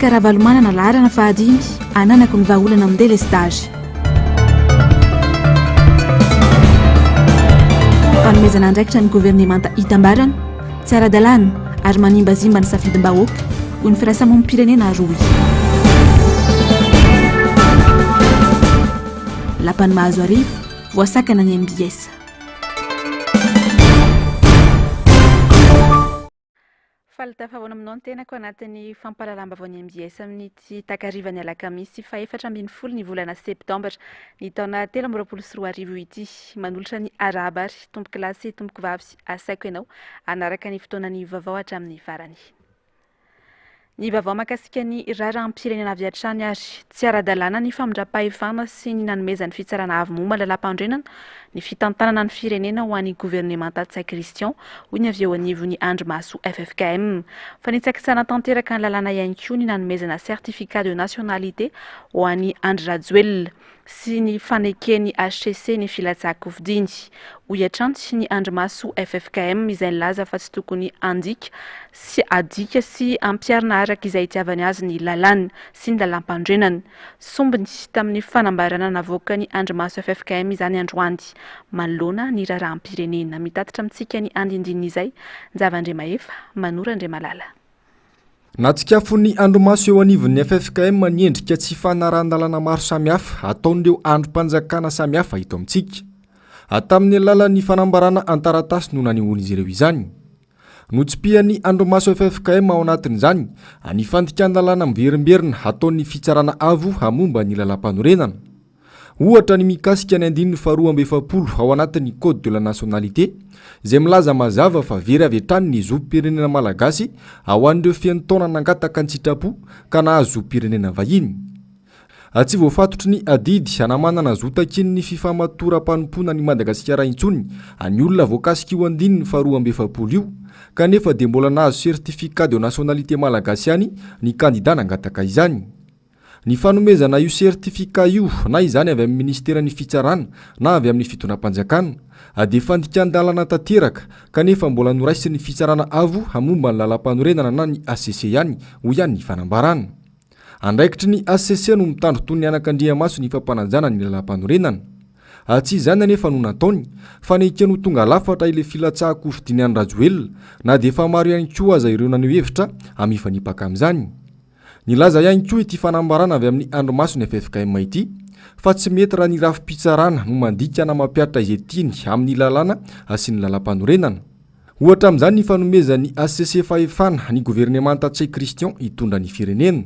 Karavalomana laharana fahadimy ananako ny vahaolana amin'ny délestage. Fanomezana andraikitra ny gouvernemanta hitambarana tsy ara-dalàna ary manimbazimba ny safidim-bahoaka hoy ny firaisamonim-pirenena roy. Lapany mahazo arivo voasakana ny MBS. Falitafahoana aminao ny tenako anatin'ny fampalalambavao-ny MBS amin'ity takarivany alakamisy fa 4 ny volana septambra ny taona 2024 ity, manolotra ny arabary tomboky lahy sy tomboky vavy asaiko ianao anaraka ny fotoanany vaovao hatramin'ny farany. Ny vaovao mahakasika ny raharaham-pirenena avy hatrany ary tsy ara-dalàna ny famindram-pahefana sy ny nanomezan'ny fitsarana avy momba lalam-pandrenana ny fitantanana ny firenena ho an'ny gouvernemanta Tsay Christian hoy ny avy eo anivon'ny Andrimaso FFKM. Fa nitsakitsana tanteraka ny lalàna ihany koa ny nanomezana certificat de nationalité ho an'ny Andry Rajoelina sy ny fanekeny HCC ny filatsako vidiny. Hoy atranty ny Andrimaso FFKM izay nilaza fa tsy tokony andika sy adika sy ampiarina araka izay itiavany azy ny lalàna sy ny lalam-pandrenana. Sombiny tamin'ny fanambarana navoaka ny Andrimaso FFKM izany androany manoloana ny raharaham-pirenena. Mitatitra amintsika ny andindinina izay Nzavandre Mahefa Manora Andre Malala. Natsikafony Andrimaso eo anivon'ny FFKM niendrika tsy fanarahan-dalàna maro samihafa ataon'ireo androm-panjakana samihafa hito amintsika. Atamin'ny alalan'ny fanambarana antaratasy no nanehoan'izy ireo izany. Notsipihan'ny Andrimaso FFKM ao anatin'izany anifandikan-dalàna miverimberina ataon'ny fitsarana avo hamomba ny lalam-panorenana. Ohatra ny mikasika ny 2/2 ao anatin'ny Code de la Nationalité izay milaza mazava fa very avy hatrany ny zom-pirenena malagasy ao an'ireo fiain'ny taona nangataka ny sitrapo ka nahazo zom-pirenena vahiny. Tsy voafatotry ny adidy hanamanana zotakin'ny fifamatoram-panompoana ny Madagasikara intsony any olona voakasika io 2/2 io kanefa dia mbola nahazo certificat de nationalité malagasy ihany ny kandida nangataka izany. Ny fanomezana io certificat io na izany avy amin'ny ministeran'ny fitsarana na avy amin'ny fitondram-panjakana dia fandikan-dalàna tanteraka kanefa mbola noraisiny fitsarana avo hamomba ny lalam-panorenana na ny HCC ihany ho ihany ny fanambarana. Andraikitry ny HCC no mitandro toy ny anak'Andriamaso ny fampanajana ny lalam-panorenana. Tsy izany anefa no nataony fa nekeno tonga lafatra ile filatsahako fidiny an'i Rajoelina na dia efa maro ihany koa aza ireo naneho hevitra amifanipaka amin'izany. Nilaza ihany koa ity fanambarana avy amin'ny Andrimaso ny FFKM ity fa tsy mety raha ny rafi-pitsarana no mandika na mampiatra izay tiany amin'ny lalàna sy ny lalam-panorenana. Ohatra amin'izany ny fanomezan'ny HCC fahefana ny gouvernemanta Tsay Christian hitondra ny firenena.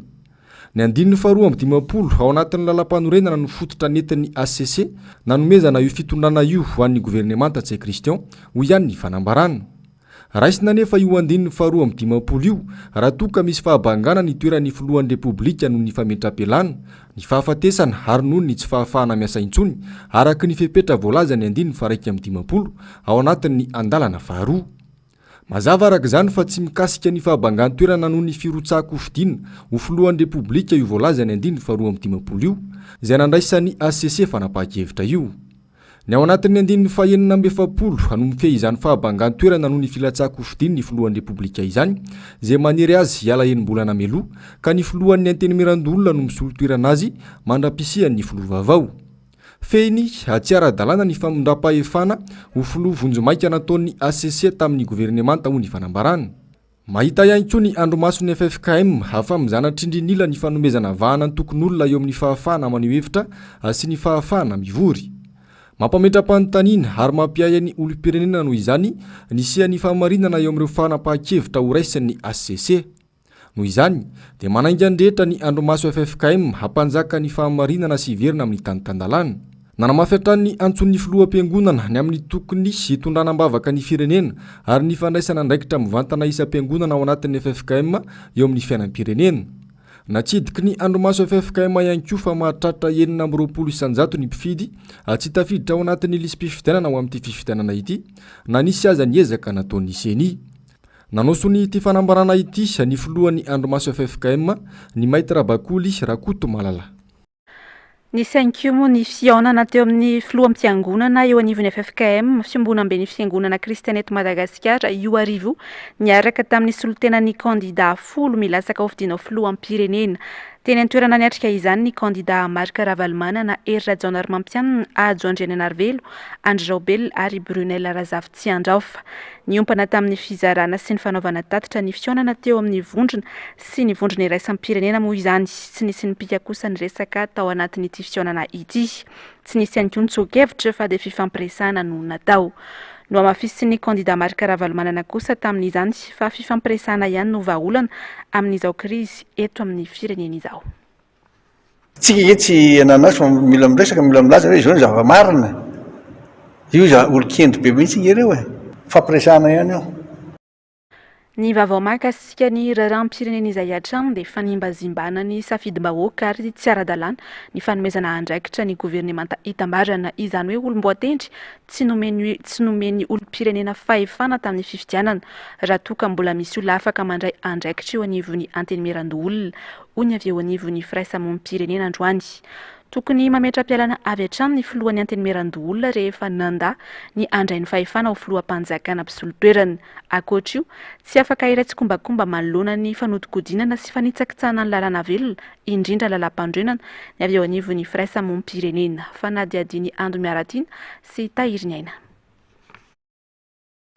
Ny 2/20 ao anatin'ny lalam-panorenana no fototra nentin'ny HCC nanomezana io fitondrana io ho an'ny gouvernemanta Tsay Christian ho ihany ny fanambarana. Raisina nefa io 2/20 io raha toka misy fahabangana ny toeran'ny filohan'ny repoblika noho ny fametram-pialana, ny fahafatesana ary noho ny tsy fahafahana miasa intsony araka ny fepetra voalaza ny 2/20 ao anatin'ny andalana faharoa. Mazava araka izany fa tsy mikasika ny fahabangany toerana noho ny firotsahako fidina ho filohan'ny repoblika io voalaza ny 2/20 io izay nandraisan'ny HCC fanapahan-kevitra io. Ny ao anatin'ny 2/20 hanomifehy izany fahabangany toerana noho ny filatsahako fidina ny filohan'ny repoblika izany izay maniry azy hiala enim-bolana meloa ka ny filohan'ny antenimiran-dolona no misolo toerana azy mandra-pisihan'ny filoha vaovao. Fehiny tsy ara-dalàna ny famindram-pahefana ho filoha vonjomaika nataon'ny HCC tamin'ny gouvernemanta ho ny fanambarana. Mahita ihany koa ny Andrimaso ny FFKM hafa mizanatry indrinila ny fanomezana vahana ny tokon'olona eo amin'ny fahafahana maneho hevitra sy ny fahafahana mivory. Mampametra-panontaniana ary mampiaya ny olom-pirenena noho izany nisian'ny fahamarinana eo amin'ireo fanapahan-kevitra ho raisin'ny HCC. Noho izany dia manaingan-drehitra ny Andrimaso FFKM hampanjaka ny fahamarinana sy hiverina amin'ny tany-tan-dalàna. Nanamafy hatrany antson'ny filoham-piangonana ny amin'ny tokony hitondrana-bavaka ny firenena ary ny fandraisana andraikitra mivantana isam-piangonana ao anatin'ny FFKM eo amin'ny fiainam-pirenena. Natsidiky ny Andrimaso FFKM ihany koa fa mahatratra 920 isanjato ny mpifidy tsy tafiditra ao anatin'ny lisy mpifidianana ao amin'ity fifidianana ity na nisy aza niezaka nataon'ny CENI. Nanosony ity fanambarana ity ny filohan'ny Andrimaso FFKM ny Maître Bakoly Rakoto Malala. Nisy ihany koa moa ny fihaonana teo amin'ny filoham-piangonana eo anivon'ny FFKM fiambona amben'ny fiangonana Kristianeto Madagasikara io arivo niaraka tamin'ny solotenan'ny kandida 10 milasaka ho fidiana ho filoham-pirenena. Teny an-toerana niatrika izany ny kandida Marika Ravalomanana, Erra Jaonarmampianina, Ajo Andriananarivelo, Andry Raobel ary Brunel Razafitsiandraofa. Niompana tamin'ny fizarana sy ny fanaovana tatitra ny fihaonana teo amin'ny vondrona sy ny vondrona iraisam-pirenena moa izany. Tsy nisy nipika kosa ny resaka tao anatin'ity fihaonana ity. Tsy nisy ihany koa nitsokevitra fa dia fifampiresahana no natao. No amafisy ny kandida Marika Ravalomanana kosa tamin'izany fa fifampiresahana ihany no vahaolana amin'izao krizy eto amin'ny firenena izao. Tsika etsy ananazy fa mila miresaka mila milaza hoe izao ny zava-marina. Io olo-kendry be mihitsy ireo fampiresahana ihany io. Ny vaovao mahakasika ny raharaham-pirenena izay hatrany dia fanimbazimbana ny safidim-bahoaka ary tsy ara-dalàna ny fanomezana andraikitra ny governemanta itambarana, izany hoe olom-boatendry tsy nomeny olom-pirenena fahefana tamin'ny fifidianana raha toa ka mbola misy olona afaka mandray andraikitra eo anivon'ny antenimiran-olona, hoy avy eo anivon'ny firaisamonim-pirenena androany. Tokony mametra-pialana avy hatrany ny filohan'ny antenimiran-olona rehefa nanda ny andrain'ny fahefana ho filoham-panjakana mpisolo-toerana. Ankoatra io, tsy afaka iray kombakomba manoloana ny fanodikodinana sy fanitsakitsahana ny lalàna velona, indrindra lalam-pandrenana ny avy eo anivon'ny firaisamonim-pirenena. Fanadiadiany Andro Miaratiana sy Tahiriny Aina.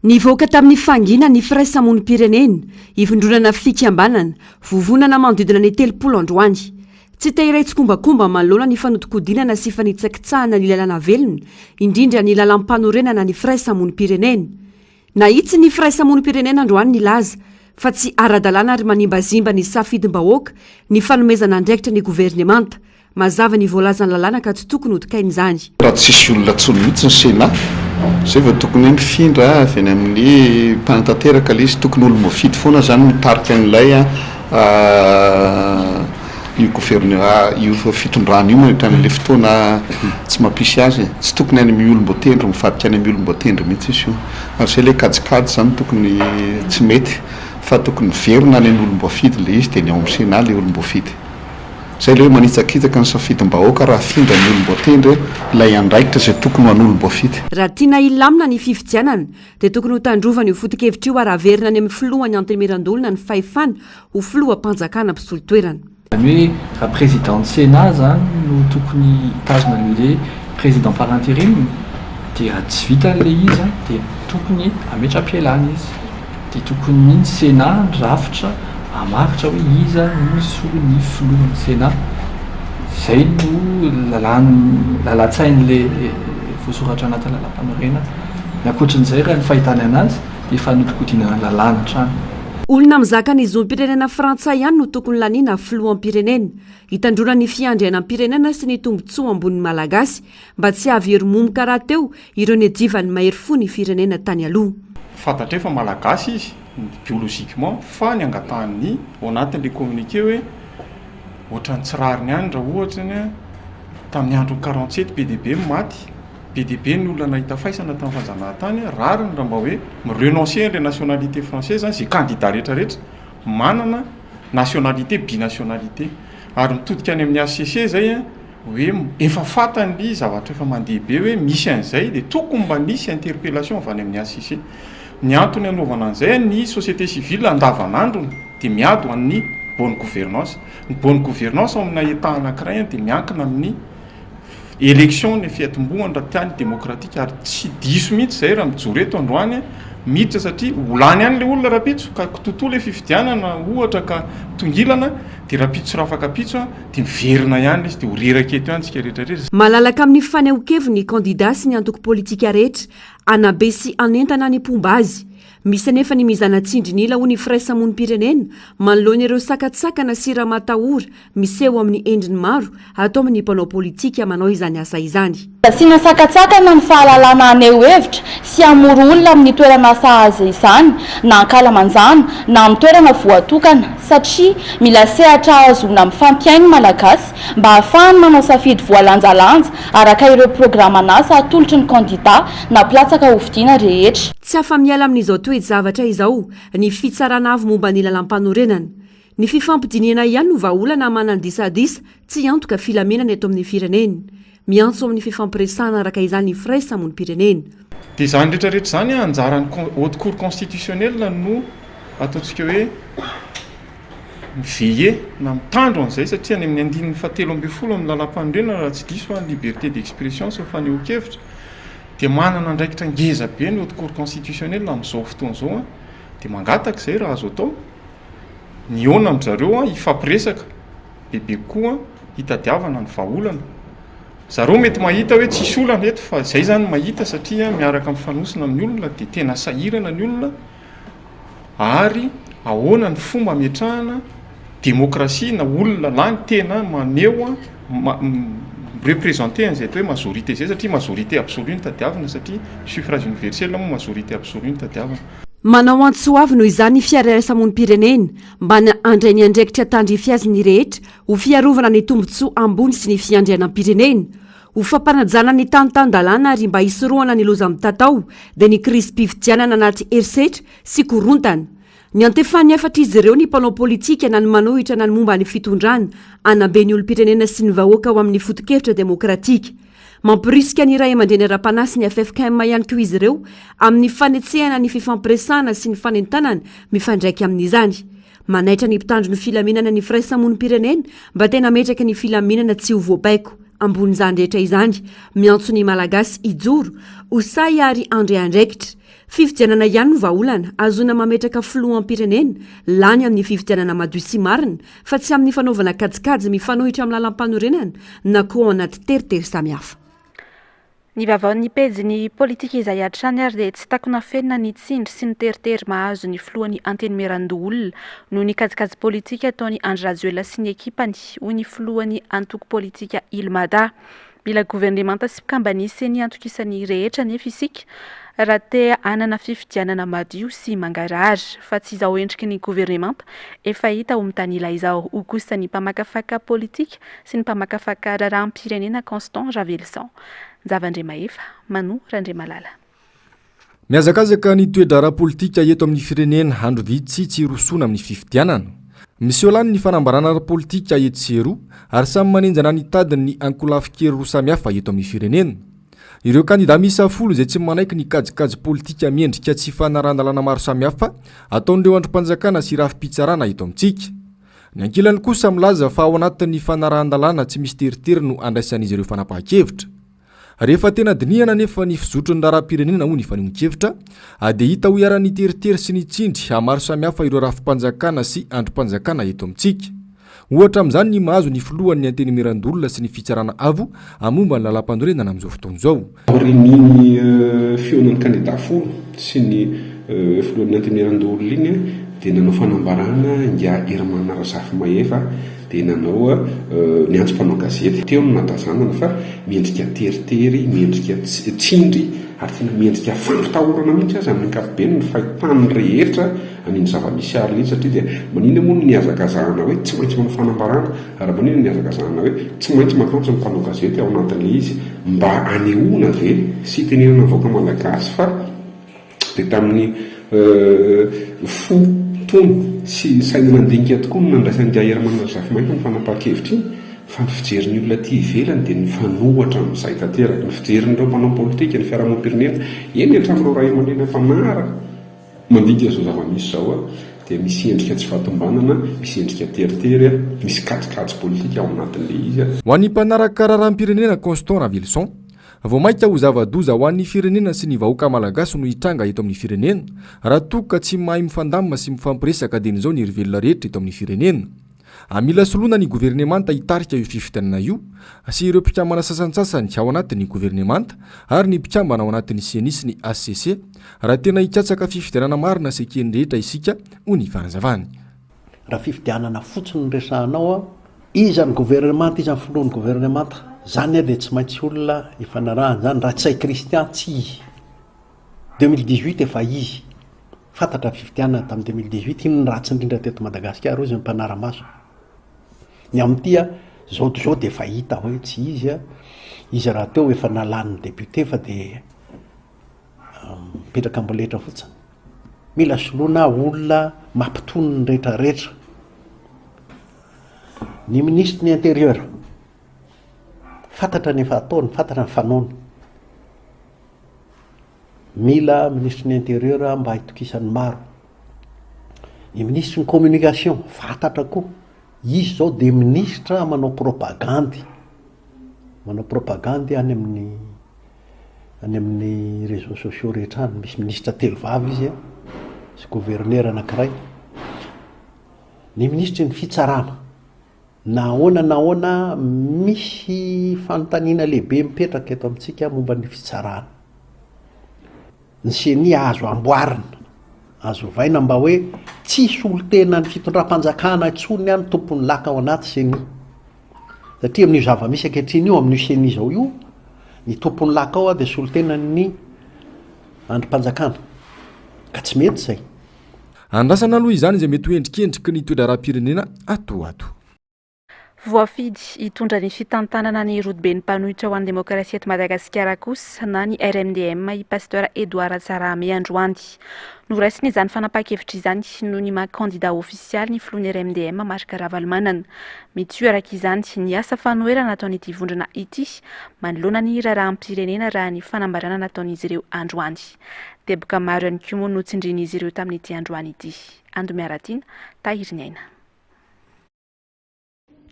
Nivoaka tamin'ny fangina ny firaisamonim-pirenena, ivondronana fikambanana, vovonana manodidina ny 30 androany. Tsy tahiray tsy kombakomba manoloana ny fanodikodinana sy fanitsakitsahana ny lalàna velona, indrindra ny lalam-panorenana ny firaisamonim-pirenena. Nahitsy ny firaisamonim-pirenena androany nilaza fa tsy ara-dalàna ary manimbazimba ny safidim-bahoaka ny fanomezana andraikitra ny governemanta. Mazava ny voalazany lalàna ka tsy tokony hodikain'izany. Raha tsisy olona tsony mihitsy ny Sena, izay vao tokony mifindra avy any amin'ny mpanatanteraka ilay izy, tokony olom-boafidy foana zany mitarika an'ilay io gouvernement io fitondrana io manitra n'ilay fotoana tsy mampisy azy. Tsy tokony any amin'ny olom-boatendry mifatika any amin'ny olom-boatendry mihitsy izy io. Ary izay ilay kajikajy zany tokony tsy mety, fa tokony verina any amin'ny olom-boafidy ilay izy dia ny ao amin'ny Sena ilay olom-boafidy. Izay ilay hoe manitsakitsaka ny safidim-bahoaka raha findra ny olom-boatendry ilay andraikitra izay tokony ho an'olom-boafidy. Raha tiana ilamina ny fifidianana dia tokony ho tandrovana io foto-kevitra io ary averina any amin'ny filohan'ny antenimiran-dolona ny fahefana ho filoham-panjakana mpisolo-toerana. Hoe raha président Sénat zany no tokony tazona an'ilay président par intérim, dia raha tsy vita an'ilay izy dia tokony ametra-pialana izy, dia tokony ny Sénat ndrafitra amaritra hoe iza no solo ny filohan'ny Sénat. Izay no lalatsain'ilay voasoratra anaty lalam-panorenana. Ny ankoatran'izay raha ny fahitana anazy dia fanodikodinana lalàna hatrany. Olona mizaka ny zom-pirenena frantsay ihany no tokony laniana filohampirenena, hitandrona ny fiandrianam-pirenena sy ny tombotsoa ambonin'ny malagasy mba tsy havery-momoka raha teo ireo ny adivany mahery fo ny firenena tany aloha. Fantatra efa malagasy izy biologiquement fa ny angatahany ao anatin'ilay communiqué hoe ohatran'ny tsirariny ihany raha ohatra ny tamin'ny andron'ny 47 PDB maty. PDB ny olona nahita faisana tamin'ny fanjanahantany rariny raha mba hoe mirenoncer ilay nationalité française izay candidat rehetrarehetra manana nationalité binationalité ary mitodika any amin'ny ACC zay hoe efa fantany zavatra efa mandeha be hoe misy an'izay dia tokony mba nisy interpellation avy any amin'ny ACC. Ny antony anaovana an'izay ny société civile andavanandrony dia miado amin'ny bonne gouvernance. Ny bonne gouvernance ao amina état anankiray dia miankina amin'ny élection ny fiatombohany raha tiany démocratique ary tsy diso mihitsy izay raha mijoro eto androany miditra satria olany ihany ilay olona rapitso ka tontolo ilay fifidianana ohatra ka tongilana dia rapitso raha afaka pitso dia miverina ihany izy dia horeraka eto ihany tsika rehetrarehetra. Malalaka amin'ny fanehoan-keviny ny kandida sy ny antoko politika rehetra anabe sy anentana ny pomba azy. Misy anefa ny mizana tsindrinila ho ny firaisamonim-pirenena manoloana ireo sakatsakana sy raha matahora miseho amin'ny endriny maro atao amin'ny mpanao politika manao izany asa izany. Asiana sakatsakana ny fahalalana aneho hevitra sy hamoro olona amin'ny toerana sahaza izany na ankalamanjana na amin'ny toerana voatokana satria mila sehatra azona amin'ny fampiainy malagasy mba ahafahany manao safidy voalanjalanja araka ireo programan'asa atolotry ny kandida na platsaka hovidiana rehetra. Tsy afa-miala amin'izao toejavatra izao ny fitsarana avy momba ny lalam-panorenana. ny fifampidiniana ihany no vaolana manandisadisa tsy antoka filamenana eto amin'ny fireneny miantso amin'ny fifampiresana araka izany fraisamony pirenena dia izany rehetrarehetra zany anjarany haute cour constitutionnelle no ataontsika hoe miveye na mitandro an'izay satria any amin'ny andininy fahatelo ambin'ny folo amin'ny lalam-panorenana raha tsy diso ny liberté d'expression sy fanehoan-kevitra dia manana andraikitra ngeza be ny haute cour constitutionnelle amin'izao fotoana izao dia mangataka izay raha azo atao ny ona amin'izareo hifampiresaka bebe koa hitadiavana ny vahaolana zareo mety mahita hoe tsisy olana eto fa izay zany mahita satria miaraka mifanosina amin'ny olona dia tena sahirana ny olona ary ahoana ny fomba miatrahana démocratie na olona lany tena maneho représenter an'izay atao hoe majorité zay satria majorité absolue ny tadiavana satria suffrage universel moa majorité absolue ny tadiavana manao antsoavy noho izany fiaraisa-mony pirenena mba ny andray ny andraikitra tandrify azy ny rehetra ho fiarovana ny tombontsoa ambony sy ny fiandrianam-pirenena ho fampanajana ny tanotan-dalàna ary mba hisoroana ny loza mitatao dia ny krisy-pividianana anaty herisetra sy korontana ny antefany efatra izy ireo ny mpanao politika na ny manohitra na ny momba ny fitondrana anabe ny olo-pirenena sy ny vahoaka ao amin'ny foto-kevitra demokratika mampirisika ny ray aman-dreny ara-panasy ny FFKM ihany koa izy ireo amin'ny fanetsehana ny fifampiresana sy ny fanentanana mifandraiky amin'izany manaitra ny mpitandro ny filamenana ny fraisamony pirenena mba tena metraka ny filamenana tsy ho voabaiko ambon'izany rehetra izany miantso ny malagasy ijoro ho say ary andre andraikitra fividianana ihany no vaolana azona mametraka filohampirenena lany amin'ny fividianana madio sy marina fa tsy amin'ny fanaovana kajikajy mifanohitra amin'ny lalam-panorenana na koa anaty teritery samihafa ny vavaon'ny pejy politika izay hatrany ary dia tsy takona fenina ny tsindry sy ny teritery mahazo ny filohan'ny antenimiran-doolona noho ny kajikajy politika ataony Andry Rajoelina sy ny ekipany hoy ny filohan'ny antoko politika Ilmada mila gouvernemanta sy mpikambanisa ny antokisan'ny rehetra nefa isika raha te anana fifidianana madio sy mangarary fa tsy izao endriky ny gouvernemanta efa hita ho mitanila izao ho kosa ny mpamakafaka politika sy ny mpamakafaka raharaham-pirenena Constant Ravelson Zavandre Maefa Manu Randre Malala miazakazaka ny toedra ara-politika eto amin'ny firenena andro vitsy tsy rosoana amin'ny fifidianana misy olany ny fanambarana ara-politika etsero ary samy manenjana ny tadiny ny ankolafikely roa samihafa eto amin'ny firenena ireo kandida misa folo izay tsy manaiky ny kajikajy politika miendrika tsy fanarandalana maro samihafa ataon'ireo androm-panjakana sy rafi-pitsarana eto amintsika ny ankilany kosa milaza fa ao anatin'ny fanarandalana tsy misy teritery no andraisan'izy ireo fanapahan-kevitra rehefa tena diniana nefa ny fizotrony raharaham-pirenena ho ny fanehoan-kevitra dia hita ho iara-ny teritery sy ny tsindry hamaro samihafa ireo rafi-panjakana sy androm-panjakana eto amintsika ohatra amin'izany ny mahazo ny filohan'ny antenimiran-dolona sy ny fitsarana avo amomba ny lalam-panorenana amin'izao fotoana izao aorian'ny fionan'ny kandida folo sy ny filohan'ny antenimiran-dolona iny dia nanao fanambarana nga Herman Rasafy Maefa dia nanao ny antsom-panao gazety teo no natazanana fa miendrika teritery miendrika tsindry ary tena miendrika fampitahorana mihitsy azy amin'ny ankapobeny ny fahitany rehetra aniny zava-misy aly iny satria dia manina moa ny azakazahana hoe tsy maintsy manao fanambarana ary manina ny azakazahana hoe tsy maintsy mankantso ny mpanao gazety ao anatin'le izy mba anehoana ve sy tenenana voaka malagasy fa dia tamin'ny tony sy saina mandinika tokoa no nandraisan'ny Herman Rasafy Maefa ny fanapahan-kevitra iny fa ny fijerin'ny olona ty ivelany dia ny fanohatra amin'izay tanteraka ny fijerin'ireo mpanao politika ny fiarahamonim-pirenena eny hatramin'ireo ray aman-dreny mpanara mandinika zao zava-misy zao dia misy endrika tsy fahatombanana misy endrika teritery misy kajikajy politika ao anatin'le izy ho an'ny mpanaraka raharaham-pirenena Constant Ravelson vao maika ho zava-doza ho an'ny firenena sy ny vahoaka malagasy no hitranga eto amin'ny firenena raha toka tsy mahay mifandamina sy mifampiresaka dia n'izao ny rivelona rehetra eto amin'ny firenena amila soloana ny gouvernemanta hitarika io fifidianana io sy ireo mpikambana sasantsasany ao anatin'ny gouvernemanta ary ny mpikambana ao anatin'ny CNI sy ny ACC raha tena hikatsaka fifidianana marina sy ekeny rehetra isika ho ny fanazavany raha fifidianana fotsiny ny resahanao izany gouvernemanta izany filohan'ny gouvernemanta zany le tsy maintsy olona ifanarahany zany raha tsy hay kristian tsy izy 2018 efa izy fantatra fifidianana tamin'ny 2018 iny ny ratsy indrindra teto Madagasikara izy mpanara-maso ny amin'tya zao dia efa hita hoe tsy izy raha teo efa nalan'ny député fa dia mipetraka amboletra fotsiny mila soloana olona mampitony ny rehetrarehetra ny ministre ny intérieur fantatra ny efa ataony fantatra ny fanaona mila ministre ny intérieur mba hitokisany maro ny ministre ny communication fantatra koa izy zao de ministre manao propagandy any amin'ny réseaux sociaux rehetra any misy ministre telovavy izy sy gouverneur anankiray ny ministre ny fitsarana nahoana misy fanontaniana lehibe mipetraka eto amintsika momba ny fitsarana ny seni azo amboarina azo vaina mba hoe tsisy olo tena ny fitondram-panjakana tsony any tompony laka ao anaty seni satria amin'io zava-misy ankehitriny io amin'io seni zao io ny tompony laka ao a de sy olo tena ny androm-panjakana ka tsy mety zay andrasana aloha izany izay mety hoendrikendriky ny toedra raha-pirenena atoato voafidy hitondra ny fitantanana ny rodoben'ny mpanohitra ho an'ny demokrasia eto Madagasikara kosa na ny RMDM i pasteur Edouard Tsarame androany noraisiny izany fanapa-kevitra izany noho ny maha-candidat ofisialy ny filohan'ny RMDM Marc Ravalomanana mitsy araka izany ny asa fanoherana nataon'ity vondrona ity manoloana ny raharaham-pirenena raha ny fanambarana nataon'izy ireo androany teboka maro ihany koa moa no tsindrin'izy ireo tamin'ity androany ity Andomiaratina Tahiriny Aina.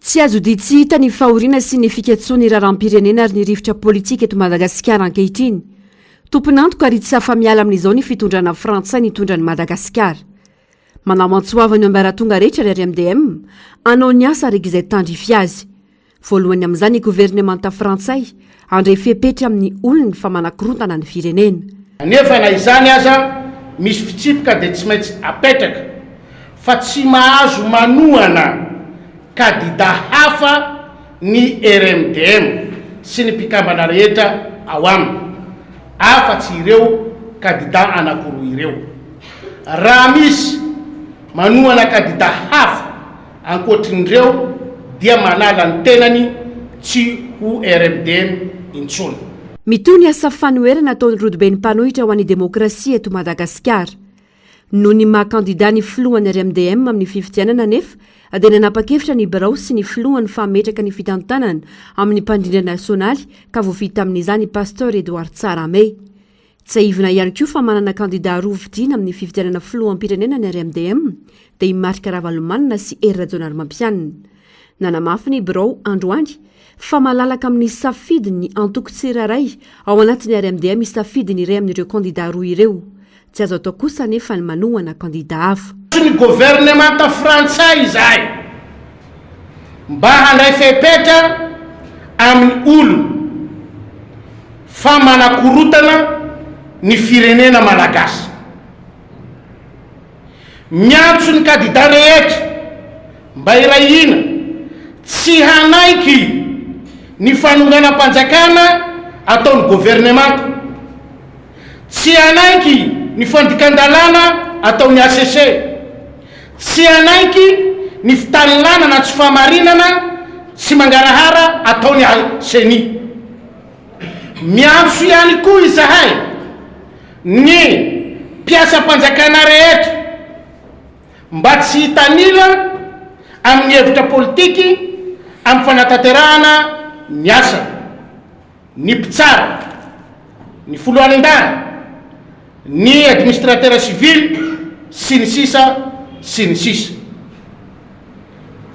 Tsy azo dia tsy hita ny fahoriana sy ny fikatsoany raharaham-pirenena ary ny rivotra politika eto Madagasikara ankehitriny. Tompon'antoka ary tsy afa-miala amin'izao ny fitondrana frantsay ny tondran'ny Madagasikara. Manao mantsoavany eo ambaratonga rehetra ry RMDM, anao ny asa araka izay tandrify azy. Voalohany amin'izany ny gouvernemanta frantsay andray fepetra amin'ny olony fa manakorontana ny firenena. Nefa na izany aza misy fitsipika dia tsy maintsy apetraka fa tsy mahazo manohana kadida hafa ny RMDM sy ny mpikambana rehetra ao aminy afa-tsy ireo kadida anakoro ireo raha misy manohana kadida hafa ankoatrin'ireo dia manala ny tenany tsy ho RMDM intsony. Mitohy ny asa fanoherana ataon'ny rodoben'ny mpanohitra ho an'ny demokrasia eto Madagasikara noho ny maha-kandida ny filohan'ny RMDM amin'ny fifidianana nefa dia nanapa-kevitra ny birao sy ny filohany fametraka ny fitantanana amin'ny mpandrindra nasionaly ka voavita amin'izany pasteur Edouard Tsarame. Tsy aivina ihany koa fa manana kandida roa vidiana amin'ny fifidianana filoham-pirenena ny RMDM dia i Marc Ravalomanana sy R Rajaonarmampianina. Nanamafy ny birao androany fa malalaka amin'ny safidy ny antoko tsiraray ao anatin'ny RMDM isafidy ny iray amin'ireo kandida roa ireo. Tsy azo atao kosa nefa ny manohana kandida hafa. Ny gouvernemanta frantsay izay mba handray fepetra amin'ny olo fa manakorotana ny firenena malagasy. Miantso ny kandida rehetra mba irahina tsy hanaiky ny fanonganam-panjakana ataon'ny gouvernemanta, tsy hanaiky ny fandikan-dalàna ataon'ny ACC, tsy hanaiky ny fitalinana na tsy famarinana sy mangarahara ataon'ny CENI. Miantso ihany koa izahay ny mpiasam-panjakana rehetra mba tsy hitanila amin'ny hevitra politiky amin'ny fanatanterahana ny asa, ny mpitsara, ny foloanan-dany, ny administrateur civil sy ny sisa sy ny sisa.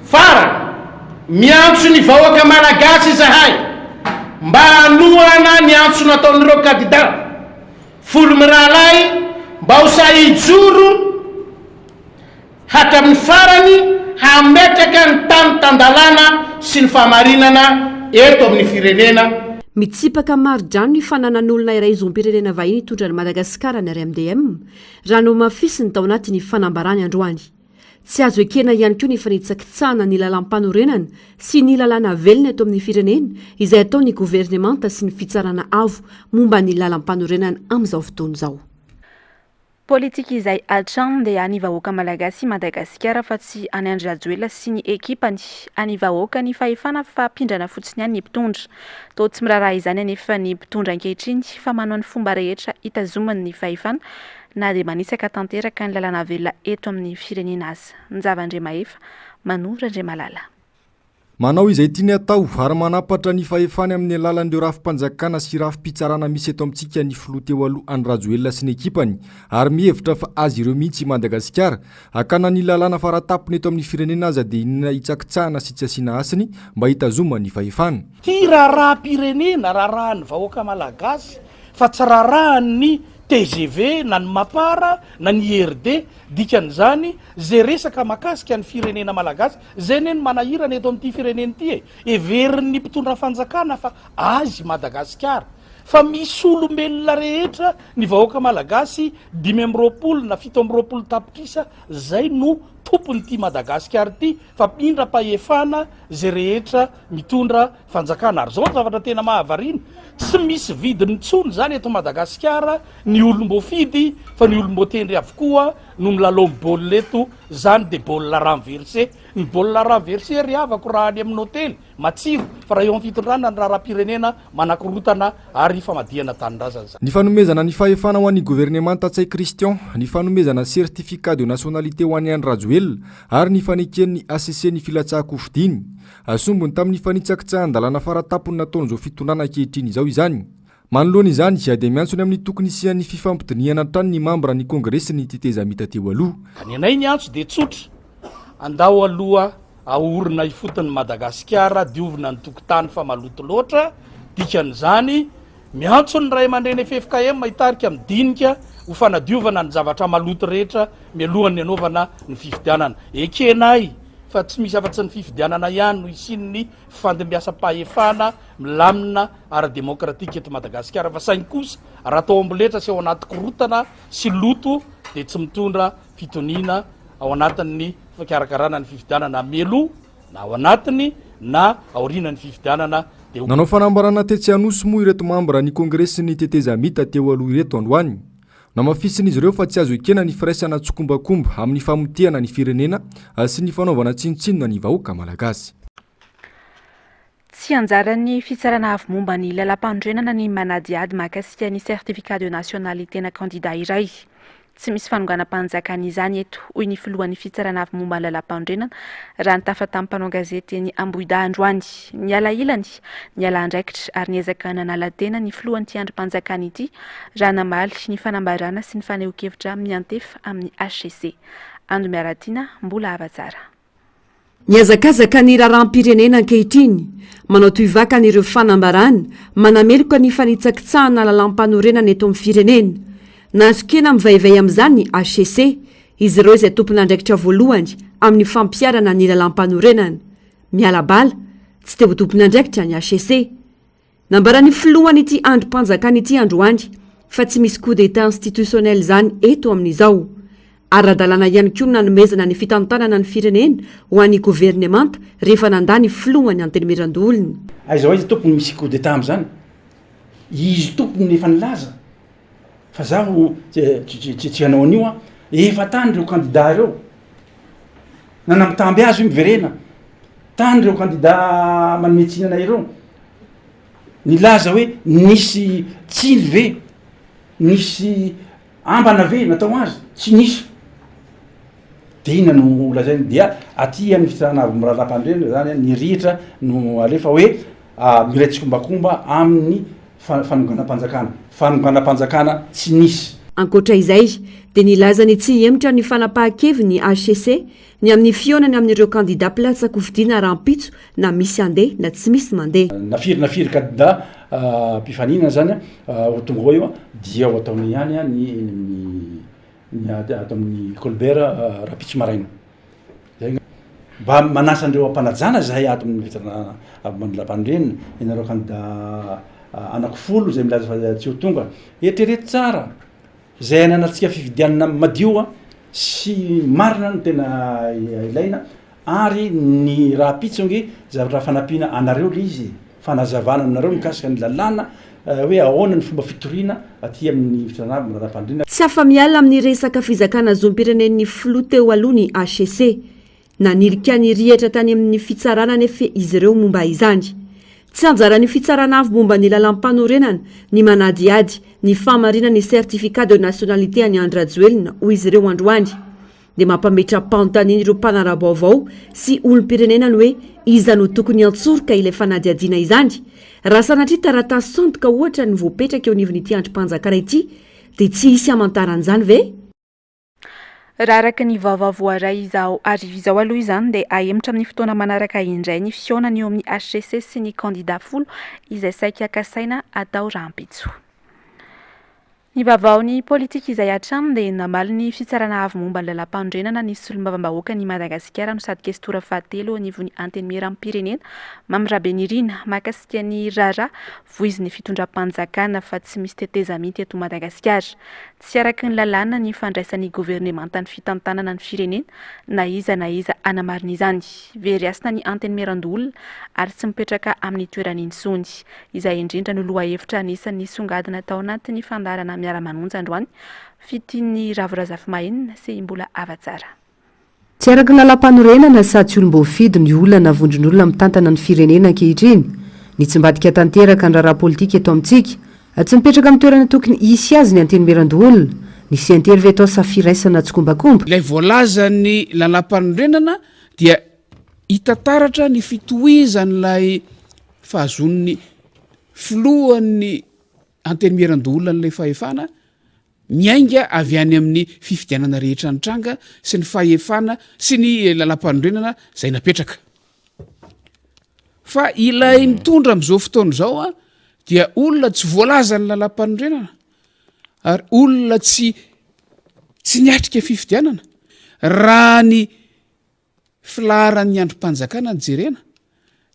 Farany miantso ny vahoaka malagasy izahay mba hanohana ny antso nataon'ireo kandida folo mirahalahy mba ho sahijoro hatramin'ny farany hametraka ny tany tandalana sy ny fahamarinana eto amin'ny firenena. Mitsipaka maro-drano ny fananan'olona iray zom-pirenena vahiny hitondran'ny Madagasikara ny RMDM raha no mafisiny tao anaty ny fanambarany androany. Tsy azo ekena ihany koa ny fanitsakitsahana ny lalam-panorenana sy ny lalàna velona eto amin'ny firenena izay ataon'ny gouvernemanta sy ny fitsarana avo momba ny lalam-panorenana amin'izao fotoana izao. Politika izay hatrany dia any vahoaka malagasy Madagasikara fa tsy any Andry Rajoelina sy ny ekipany any vahoaka ny fahefana fampindrana fotsiny any ny mpitondra. Toa tsy miraharaha izany anefa ny mpitondra ankehitriny fa manao ny fomba rehetra hitazomany ny fahefana na dia manisaka tanteraka ny lalàna velona eto amin'ny firenena azy. Nzava-Ndremahefa, Manora Ndremalala. manao izay tiany atao ary manapatra ny fahefany amin'ny alalan'ireo rafim-panjakana sy rafim-pitsarana misy eto amintsika ny filoha teo aloha Andry Rajoelina sy ny ekipany ary mihevitra fa azy ireo mihitsy Madagasikara hakana ny lalàna faratapony eto amin'ny firenena aza dia inona hitsakitsahana sy tsy asiana asiny mba hitazoma ny fahefana. Ty raharaha-pirenena raharahan'ny vahoaka malagasy fa tsy raharahan'ny TGV na ny Mapara na ny RD dikan'izany zay resaka makasika ny firenena malagasy zay neny manahirana eto amin'ity firenena ity everin'ny mpitondra fanjakana fa azy Madagasikara fa misy olombelona rehetra ny vahoaka malagasy 5 na 7 tapitrisa zay no tompony ty Madagasikara ty fa pindra-pahefana zay rehetra mitondra fanjakana ary zao ny zavatra tena mahavarina tsy misy vidiny tsony zany eto Madagasikara ny olom-bofidy fa ny olom-botendry avokoa no milalao baolina eto zany de baolina renversé ny baolina renversé riavako raha any amin'ny hôtely matsiro fa raha eo amin'ny fitondrana ny raharam-pirenena manakorotana ary famadihana tanindrazana zany. Ny fanomezana ny fahefana ho an'ny gouvernement Tatsay Christian, ny fanomezana certificat de nationalité ho an'ny Andry Rajoelina ary ny faneken'ny ACC ny filatsahakofidiny asombony tamin'ny fanitsakitsahan-dalàna faratapony nataon'izao fitondrana ankehitriny izao izany. Manoloana izany dia miantsony amin'ny tokony isian'ny fifampidiniana trano ny mambra ny kongresy ny titeza mita teo aloha. Ny anay ny antso de tsotra andao aloha aorina ifotony Madagasikara diovina ny tokotany fa maloto loatra dikan'izany miantso ny ray aman-dreny FFKM hitarika amin'ny dinika ho fanadiovana ny zavatra maloto rehetra mialohan'ny anaovana ny fifidianana ekenay fa tsy misy afa-tsy ny fifidianana ihany no isin'ny fandimbiasam-pahefana milamina ara-demokratika eto Madagasikara fa sainy kosa raha atao amboletra sy ao anaty korotana sy loto dia tsy mitondra fitoniana ao anatin'ny fikarakarana ny fifidianana melo na ao anatiny na aoriana ny fifidianana. Nanao fanambarana tetsy anosy moa ireto mambra ny kongresy ny teteza mita teo aloha ireto androany. Namafisin'izy ireo fa tsy azo ekena ny firaisana tsokombakomba amin'ny famotehana ny firenena sy ny fanaovana tsinotsinona ny vahoaka malagasy. Tsy anjaran'ny fitsarana avy momba ny lalam-pandrenana ny manadiady mahakasika ny certificat de nationalité na candidat iray. Tsy misy fanonganam-panjakana izany eto hoy ny filohan'ny fitsarana avy momba ny lalam-pandrenana raha ny tafa tamin'ny mpanao gazety ny Ambohida androany. Niala ilany, niala andraikitra ary niezaka nanala-tena ny filohan'ity androm-panjakana ity raha namaly ny fanambarana sy ny fanehoan-kevitra miantefa amin'ny HCC. Ando miaratina mbola hava-tsara. Niazakazaka ny raharam-pirenena ankehitriny manao toivaka n'ireo fanambarana manameloka ny fanitsakitsahana lalam-panorenana eto amin'ny firenena. Nasokena mivaivay amin'izany ny HCC izy ireo izay tompon'andraikitra voalohany amin'ny fampiarana ny lalam-panorenana. Mialabala tsy teo tompon'andraikitra ny HCC. Nambarany filohany ity androm-panjakana ity androany fa tsy misy coup d'état institutionnel zany eto amin'izao. Ara-dalàna ihany koa nanomezana ny fitantanana ny firenena ho an'ny gouvernement rehefa nandany filohany antenemeran-dolona. Aizao izy tompony misy coup d'état amin'izany. Izy tompony efa nilaza. Fa zaho tsy hanao an'io efa tany ireo candidat ireo nanampitamby azy io miverena tany ireo candidat manometsina ireo nilaza hoe nisy tsily ve nisy ambana ve natao azy tsy nisy dia ina no lazainy dia aty amin'ny fitsarana avy miralampandrena zany ny rihitra no alefa hoe miraitsy-kombakomba amin'ny fanonganam-panjakana tsy nisy. Ankoatra izay dia nilazany tsy emotra ny fanapahan-keviny ny HCC ny amin'ny fionany amin'ireo candidat place kofidiana rahampitso na misy andeha na tsy misy mandeha. Nafiry candidat mpifanina zany ho tonga ao io dia ho ataony ihany ny atao amin'ny Colbert Rapitso Maraina. Mba manasandreo ampanajana zahay ato amin'ny fitarana mandalam-pandrenana ianareo candidat anakifolo zay milaza fa tsy ho tonga eritrereto tsara zay ananatsika fifidianana madio sy marina no tena ilaina ary ny Rapitsongy zavatra fanampiana anareo le izy fanazavana aminareo mikasika ny lalàna hoe ahoana ny fomba fitoriana aty amin'ny fitarana mandalam-pandrenana. Tsy afa-miala amin'ny resaka fizakana zom-pirenen'ny filoha teo aloha ny HCC nanilika ny rihatra tany amin'ny fitsarana nefa izy ireo momba izany. Tsy anjaran'ny fitsarana avy momba ny lalam-panorenana ny manadiady ny famarinana ny certificat de nationalité any Andry Rajoelina hoy izy ireo androany. dia mampametram-panontaniana ireo mpanarabaovao sy olom-pirenenany hoe iza no tokony antsoroka ilay fanadiadiana izany. Raha sanatria taratasy sandoka ohatra ny voapetraka eo anivon'ity androm-panjakana ity dia tsy hisy hamantaran'izany ve? Raha araka ny vaovao voaray izao arivo izao aloha izany dia ahemitra amin'ny fotoana manaraka indray ny fihaonana eo amin'ny HCC sy ny kandida folo izay saika kasaina atao rahampitso. Ny vaovaony politika izay hatramy dia namaly ny fitsarana avy momba ny lalam-pandrenana ny solombavambahoaka ny Madagasikara no sady kestora fahatelo anivon'ny antenimieram-pirenena Mamirabenirina mahakasika ny rara voizin'ny fitondram-panjakana fa tsy misy tetezamity eto Madagasikara. Tsy araka ny lalàna ny fandraisan'ny governemanta ny fitantanana ny firenena na iza anamarina izany. Veriasina ny antenimieran-dolona ary tsy mipetraka amin'ny toerany intsony. Izay indrindra no loha-hevitra anisan'ny songadina tao anatin'ny fandarana miara-manonja androany fitian'ny Ravorazafy Mahenina sy mbola afa-tsara. Tsy araka ny lalam-panorenana sady tsy olom-boafidy ny olona na vondron'olona mitantana ny firenena ankehitriny. Ny tsy mbadika tanteraka ny raharaha politika eto amintsika. Tsy mipetraka amin'ny toerana tokony hisy azy ny antenimieran-dolona. Ny siantery ve atao safiraisana tsy kombakomba. Ilay voalazan'ny lalam-panorenana dia hitataratra ny fitohizan'ilay fahazon'ny filohan'ny antenimieran-dolona n'ilay fahefana miainga avy any amin'ny fifidianana rehetra nitranga sy ny fahefana sy ny lalam-panorenana izay napetraka. Fa ilay mitondra amin'izao fotoana izao dia olona tsy voalaza ny lalam-panorenana ary olona tsy niatrika fifidianana. Raha ny filaharan'ny androm-panjakana ny jerena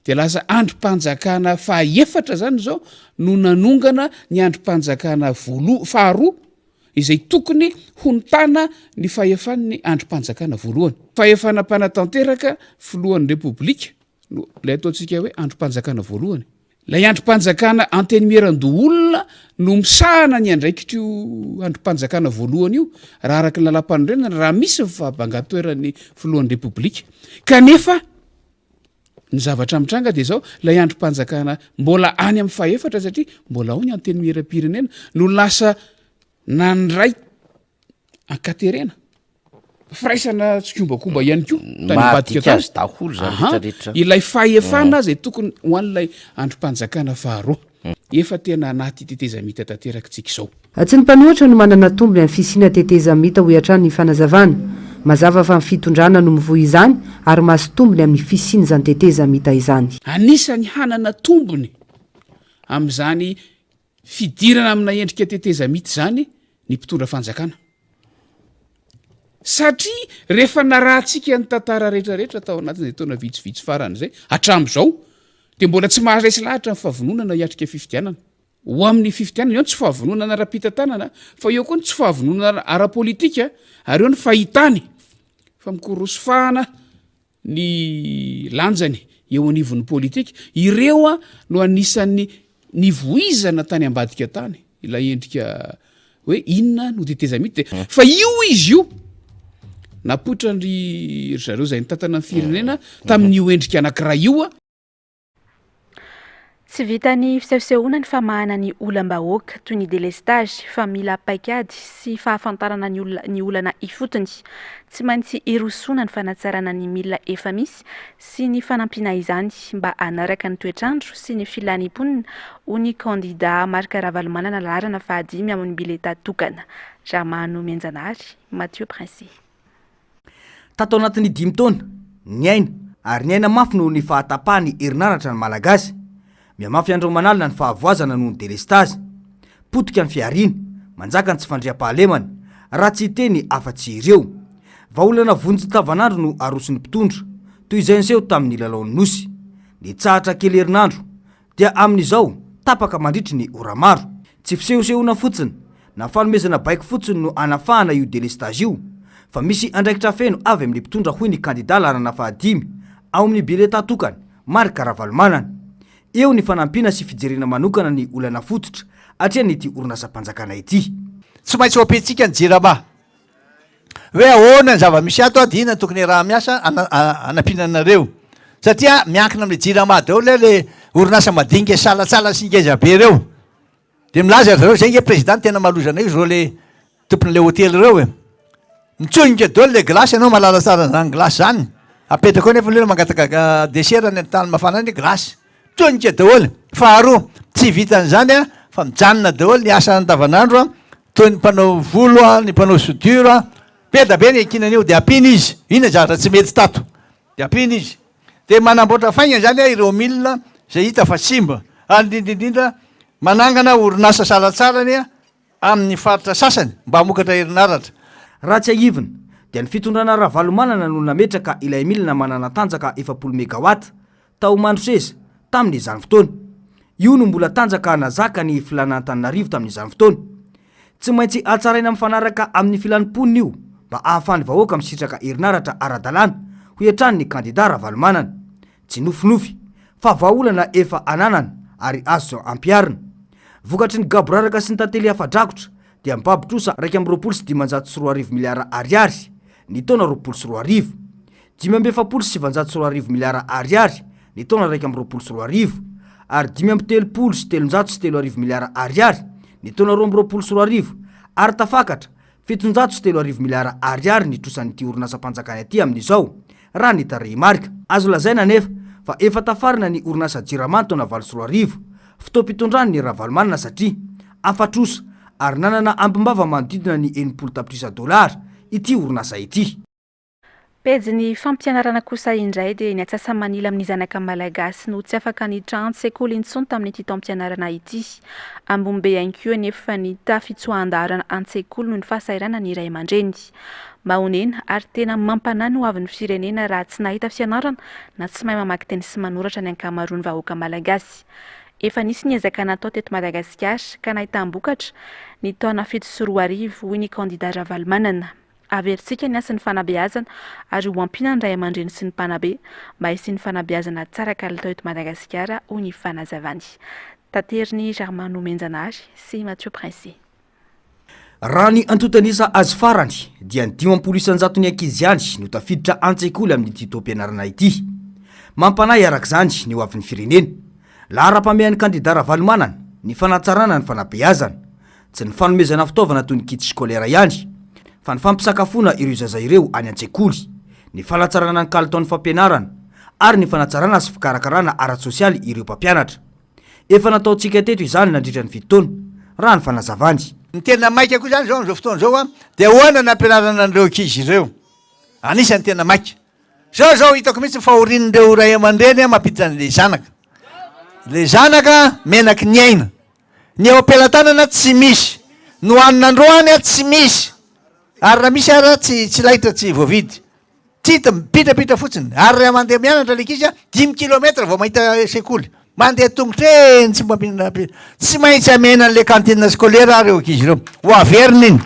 dia lasa androm-panjakana fahaefatra zany zao no nanongana ny androm-panjakana faharoa izay tokony hontana ny fahefan'ny androm-panjakana voalohany. Fahefana mpanatanteraka filohan'ny repoblika no ilay ataontsika hoe androm-panjakana voalohany. Ilay androm-panjakana antenimieran-doolona no misahana ny andraikitro androm-panjakana voalohany io raha araka ny lalam-panorenana raha misy ny fahabangan-toeran'ny filohan'ny repoblika. Kanefa ny zavatra mitranga dia zao ilay androm-panjakana mbola any amin'ny fahefatra satria mbola ao ny antenimieram-pirenena no lasa nandray ankaterena firaisana tsy kombakomba ihany koa madika azy daholo zany ilay fahefana zay tokony ho an'ilay androm-panjakana faharoa efa tena anaty tetezamita tanterakantsika izao. Tsy ny mpanohatra no manana tombony amin'ny fisiana tetezamita ho hatrany ny fanazavana. Mazava fa ny fitondrana no mivoy izany ary mahazo tombony amin'ny fisiany izany tetezamita izany. Anisany hanana tombony amin'izany fidirana amina endrika tetezamita izany ny mpitondra fanjakana. Satria rehefa narahantsika ny tantara rehetrarehetra tao anatin'izay taona vitsivitsy farany izay hatramin'izao dia mbola tsy maharesy lahatra ny fahavononana hiatrika fifidianana. Ho amin'ny fifidianana eo tsy fahavononana ara-pitantanana fa eo koa ny tsy fahavononana ara-politika ary eo ny fahitany fa mikorosofahana ny lanjany eo anivon'ny politika. Ireo no anisan'ny nivoizana tany ambadika tany ilay endrika hoe inona no tetezamita fa io izy io napoitra ny zareo izay nitantana ny firenena tamin'io endrika anankiray io. Tsy vitany fisehosehoana ny famahana ny olam-bahoaka toy ny délestage fa mila paikady sy fahafantarana ny olana ifotony. Tsy maintsy irosona ny fanatsarana ny milina efa misy sy ny fanampiana izany mba hanaraka ny toetrandro sy ny filanimponina ho ny kandida Marc Ravalomanana laharana fahadimy amin'ny bileta tokana. Ramano Menjanary, Mathieu Prince. Tato anatin'ny 5 taona ny aina ary ny aina mafy noho ny fahatapahany herinaratra ny malagasy. Miamafy andro manalina ny fahavoazana noho ny délestage. Potika ny fiariny, manjaka ny tsy fandriam-pahalemana, raha tsy teny afa-tsy ireo. Vaolana vonjy tavanandro no aroson'ny mpitondra, toy izay niseho tamin'ny lalaon'ny nosy. Ny tsahatra kely herinandro dia amin'izao tapaka mandritry ny oramaro. Tsy fisehosehoana fotsiny, na fanomezana baiko fotsiny no anafahana io délestage io, fa misy andraikitra feno avy amin'ny mpitondra hoy ny kandida laharana fahadimy ao amin'ny bileta tokany Marc Ravalomanana. Eo ny fanampiana sy fijerena manokana ny olana fototra atria nyty orinasa-panjakana ity. Tsy maintsy oapetsika ny jirama hoe ahoana ny zava-misy ato dina tokony raha miasa anampinanareo satria miankina amin'ny jirama daholo le orinasa madinika salatsala sy ngeza be reo de milaza zareo zay nge président tena malozana io zao le tompon'le hôtely reo mitsonika daholo le glasy ianao malala tsara zany glasy zany apetraka koa nefa lena mangataka desera ny tany mafana ny glasy mitsonika daholo faharoa tsy vitan'zany a fa mijanona daholo ny asa andavanandro a toy ny mpanao volo a ny mpanao soudure a beda be ny akinan'io de ampina izy ina zatra tsy mety tato de ampina izy de manamboatra faigna zany a ireo milina zay hita fa simba andrindrindrindra manangana orinasa salatsarany a amin'ny faritra sasany mba hamokatra herinaratra raha tsy aivina dia ny fitondrana ravalomanana no nametraka ilay milina manana tanjaka 7 megawata tao mandroseza tamin'izany fotoana io no mbola tanjaka nazaka ny filanantananarivo tamin'izany fotoana tsy maintsy atsaraina mifanaraka amin'ny filanimponina io mba ahafany vahoaka misitraka herinaratra ara-dalàna ho iantrany ny kandida ravalomanana tsy nofinofy fa vaolana efa ananana ary azo ampiarina vokatry ny gaboraraka sy ny tantely hafadrakotra dia mibabotrosa 2.7 miliara ariary ny taona 2.4 5.7 miliara ariary ny taona 2.4 ary 5.3 miliara ariary ny taona 2.4 ary tafakatra 7.3 miliara ariary ny trosan'ity orinasa-panjakany aty amin'izao raha ny tarehimarika azo lazaina nefa fa efa tafarina ny orinasa Jirama taona 20 fitoam-pitondrany ny ravalomanana satria afatrosa ary nanana ambimbava manodidina ny 80 tapitrisa $, ity orinasa ity. Pejy ny fampianarana kosa indray dia ny atsasa-manila amin'ny zanaka malagasy no tsy afaka ny trano sekoly intsony tamin'ity taom-pianarana ity. Ambombe ihany koa nefa ny tafitsoan-darana an-tsekoly no ny fahasairana ny ray aman-dreny. Mahonena ary tena mampanano ho avin'ny firenena raha tsy nahita fianarana na tsy mahay mamaky teny sy manoratra ny ankamaroan'ny vahoaka malagasy. Efa nisy ny ezaka natao teto Madagasikara ka nahitambokatra ny taona 7 hoy ny kandida ravalomanana. Averintsika ny asan'ny fanabeazana ary ho ampina ny ray aman-dreny sy ny mpanabe mba hisian'ny fanabeazana tsara kalitao eto Madagasikara ho ny fanazavany. Tateriny Germano Menjanary sy Mathieu Prince. Raha ny antotanisa azy farany dia ny 500 ny ankizy ihany no tafiditra an-tsekoly amin'ity taom-pianarana ity. Mampanahy arak'izany ny ho avin'ny firenena. Lahara-pamehan'ny kandida ravalomanana ny fanatsarana ny fanabeazana tsy ny fanomezana fitaovana toy ny kit skolera ihany fa ny fampisakafoana ireo zaza ireo any an-tsekoly, ny fanatsarana ny kalitaon'ny fampianarana ary ny fanatsarana sy fikarakarana ara-tsosialy ireo mpampianatra. Efa nataontsika teto izany nandritra ny fitoana raha ny fanazavany. Ny tena maika koa zany zao n'izao fotoana zao a dia ahoana nampianarana an'ireo ankizy ireo. Anisan'ny tena maika. Zao hitako mihitsy fahorian'ireo ray aman-dreny a mampiditra an'le zanaka. Le zanaka menaky ny aina. Ny eo am-pelantanana tsy misy. No hanina androany a tsy misy. Ary raha misy ara tsy lahitra tsy voavidy. Tsy hita mipitrapitra fotsiny. Ary raha mandeha mianatra le ankizy a 10 kilometra vao mahita sekoly. Mandeha tongotra eny tsy mba tsy maintsy amena an'le kantina skolera reo ankizy ireo. Ho averina iny.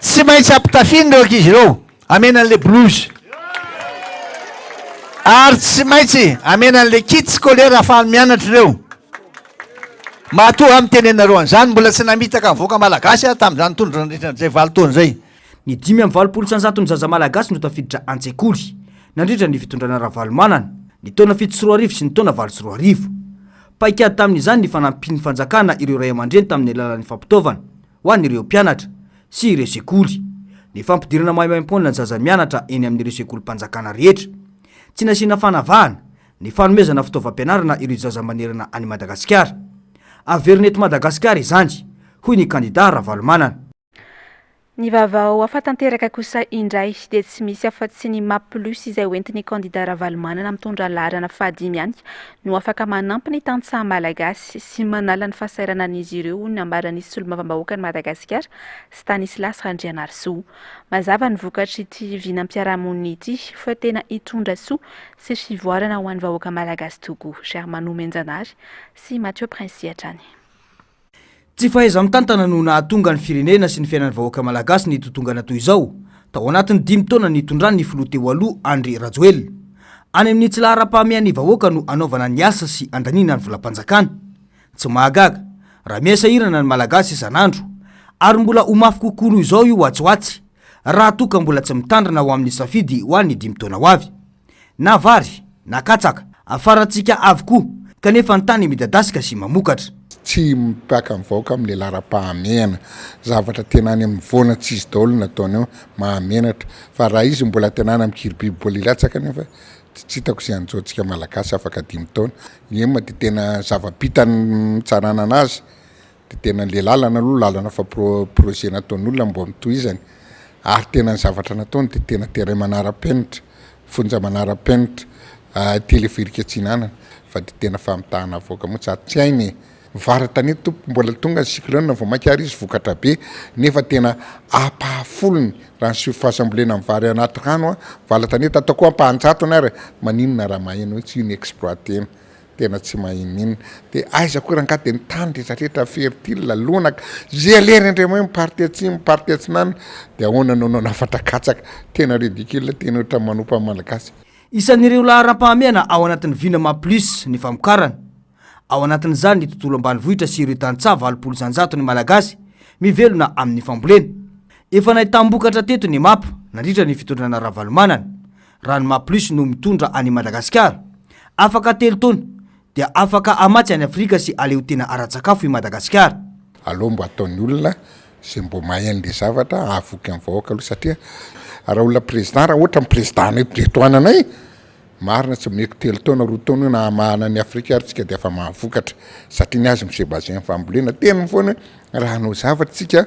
Tsy maintsy ampitafiny reo ankizy ireo. Amena an'le blouse. Ary tsy maintsy amena an'le kit skolera ahafahany mianatra ireo. Matoa amin'ny tenenareo an'izany mbola tsy namitaka voaka malagasy tamin'izany tondro nandritran'izay 20 taona zay. Ny 5.7 ny zaza malagasy no tafiditra an-tsekoly nandritra ny fitondrana ravalomanana ny taona 7 sy ny taona 20. Paikady tamin'izany ny fanampin'ny fanjakana ireo ray aman-dreny tamin'ny alalan'ny fampitaovana ho an'ireo mpianatra sy ireo sekoly. Ny fampidirana mahaimaim-ponina ny zaza mianatra eny amin'ireo sekoly mpanjakana rehetra. Tsy nasiana fanavahana ny fanomezana fitaovam-pianarana ireo zaza manerana any Madagasikara. Averina eto Madagasikara izany hoy ny kandida ravalomanana. Ny vaovao afa-tanteraka kosa indray dia tsy misy afa-tsy ny MAPLUS izay hoentin'ny kandida ravalomanana mitondra laharana 5 ihany no afaka manampy ny tantsaha malagasy sy manala ny fahasairana an'izy ireo ny ambaran'ny solombavambahoaka ny Madagasikara Stanislas Randrianarsoa. Mazava ny vokatry ity vinam-piarahamonina ity fa tena hitondra soa sy fivoarana ho an'ny vahoaka malagasy tokoa. Germano Menjanary sy Mathieu Prince hatrany. Tsy fahaiza mitantana no nahatonga ny firenena sy ny fiainan'ny vahoaka malagasy ny totongana toy izao tao anatin'ny 5 taona nitondrany ny filoha teo aloha Andry Rajoelina. Any amin'ny tsy lahara-pahamehan'ny vahoaka no anaovana ny asa sy andaniana ny volam-panjakana. Tsy mahagaga raha miasairana ny malagasy isan'andro ary mbola ho mafy kokoa noho izao io hoatsoatsy raha toka mbola tsy mitandrana ho amin'ny safidy ho an'ny 5 taona ho avy. Na vary na katsaka afarantsika avokoa kanefa ny tany midadasika sy mamokatra tsy mipaka mivaoka amin'ny lara-pahamena zavatra tena any amin'ny voana tsy izy daholo nataony eo mahamenatra fa raha izy mbola tenana mikiribiby mbola ilatsaka nefa tsy hitako izay anjoantsika malagasy afaka 5 taona ema dia tena zava-bitany mitsarana anazy dia tena le lalana aloha lalana fa projet nataon'olona mbo mitohizany ary tena ny zavatra nataony dia tena teray manara-penitra fonja manara-penitra televirika tsinanana fa dia tena famitahana avoaka moa tsy hainy vara tany tompo mbola tonga ny cyclone vao mankary izy vokatra be nefa tena apahafolony raha ny surface-ambolena amin'ny vary anaty rano vala tany atao koa ampahanjato ary maninona raha maheno hoe tsy iny exploitena tena tsy mahininina dia aiza koa raha ngady ny tany rehetrarehetra fertile lonaka zay aleryndremo hoe miparty atsy miparty atsinana dia ahoana nanao nafatra katsaka tena ridicule tena ohatra manompa malagasy isan'ireo laharam-pahamehana ao anatin'ny vinama plus ny famokarana ao anatin'izany ny tontolo ambanivohitra sy ireo tanytsa 800 ny malagasy mivelona amin'ny fambolena efa nahitambokatra teto ny mapa nandritra ny fitondrana ravalomanana raha ny maplus no mitondra any Madagasikara afaka 3 taona dia afaka amatsy any Afrika sy aleo tena ara-tsakafo i Madagasikara aloha mbo ataony olona sy mbo mahay an'le zavatra avoky amin'ny vahoaka aloha satria raha olona président raha ohatra président bretoananay marina tsy meko 3 taona 2 taona na mahana ny Afrika ary tsika dia efa mahavokatra satria ny azy misebazin fambolena tena foana raha no zavatra tsika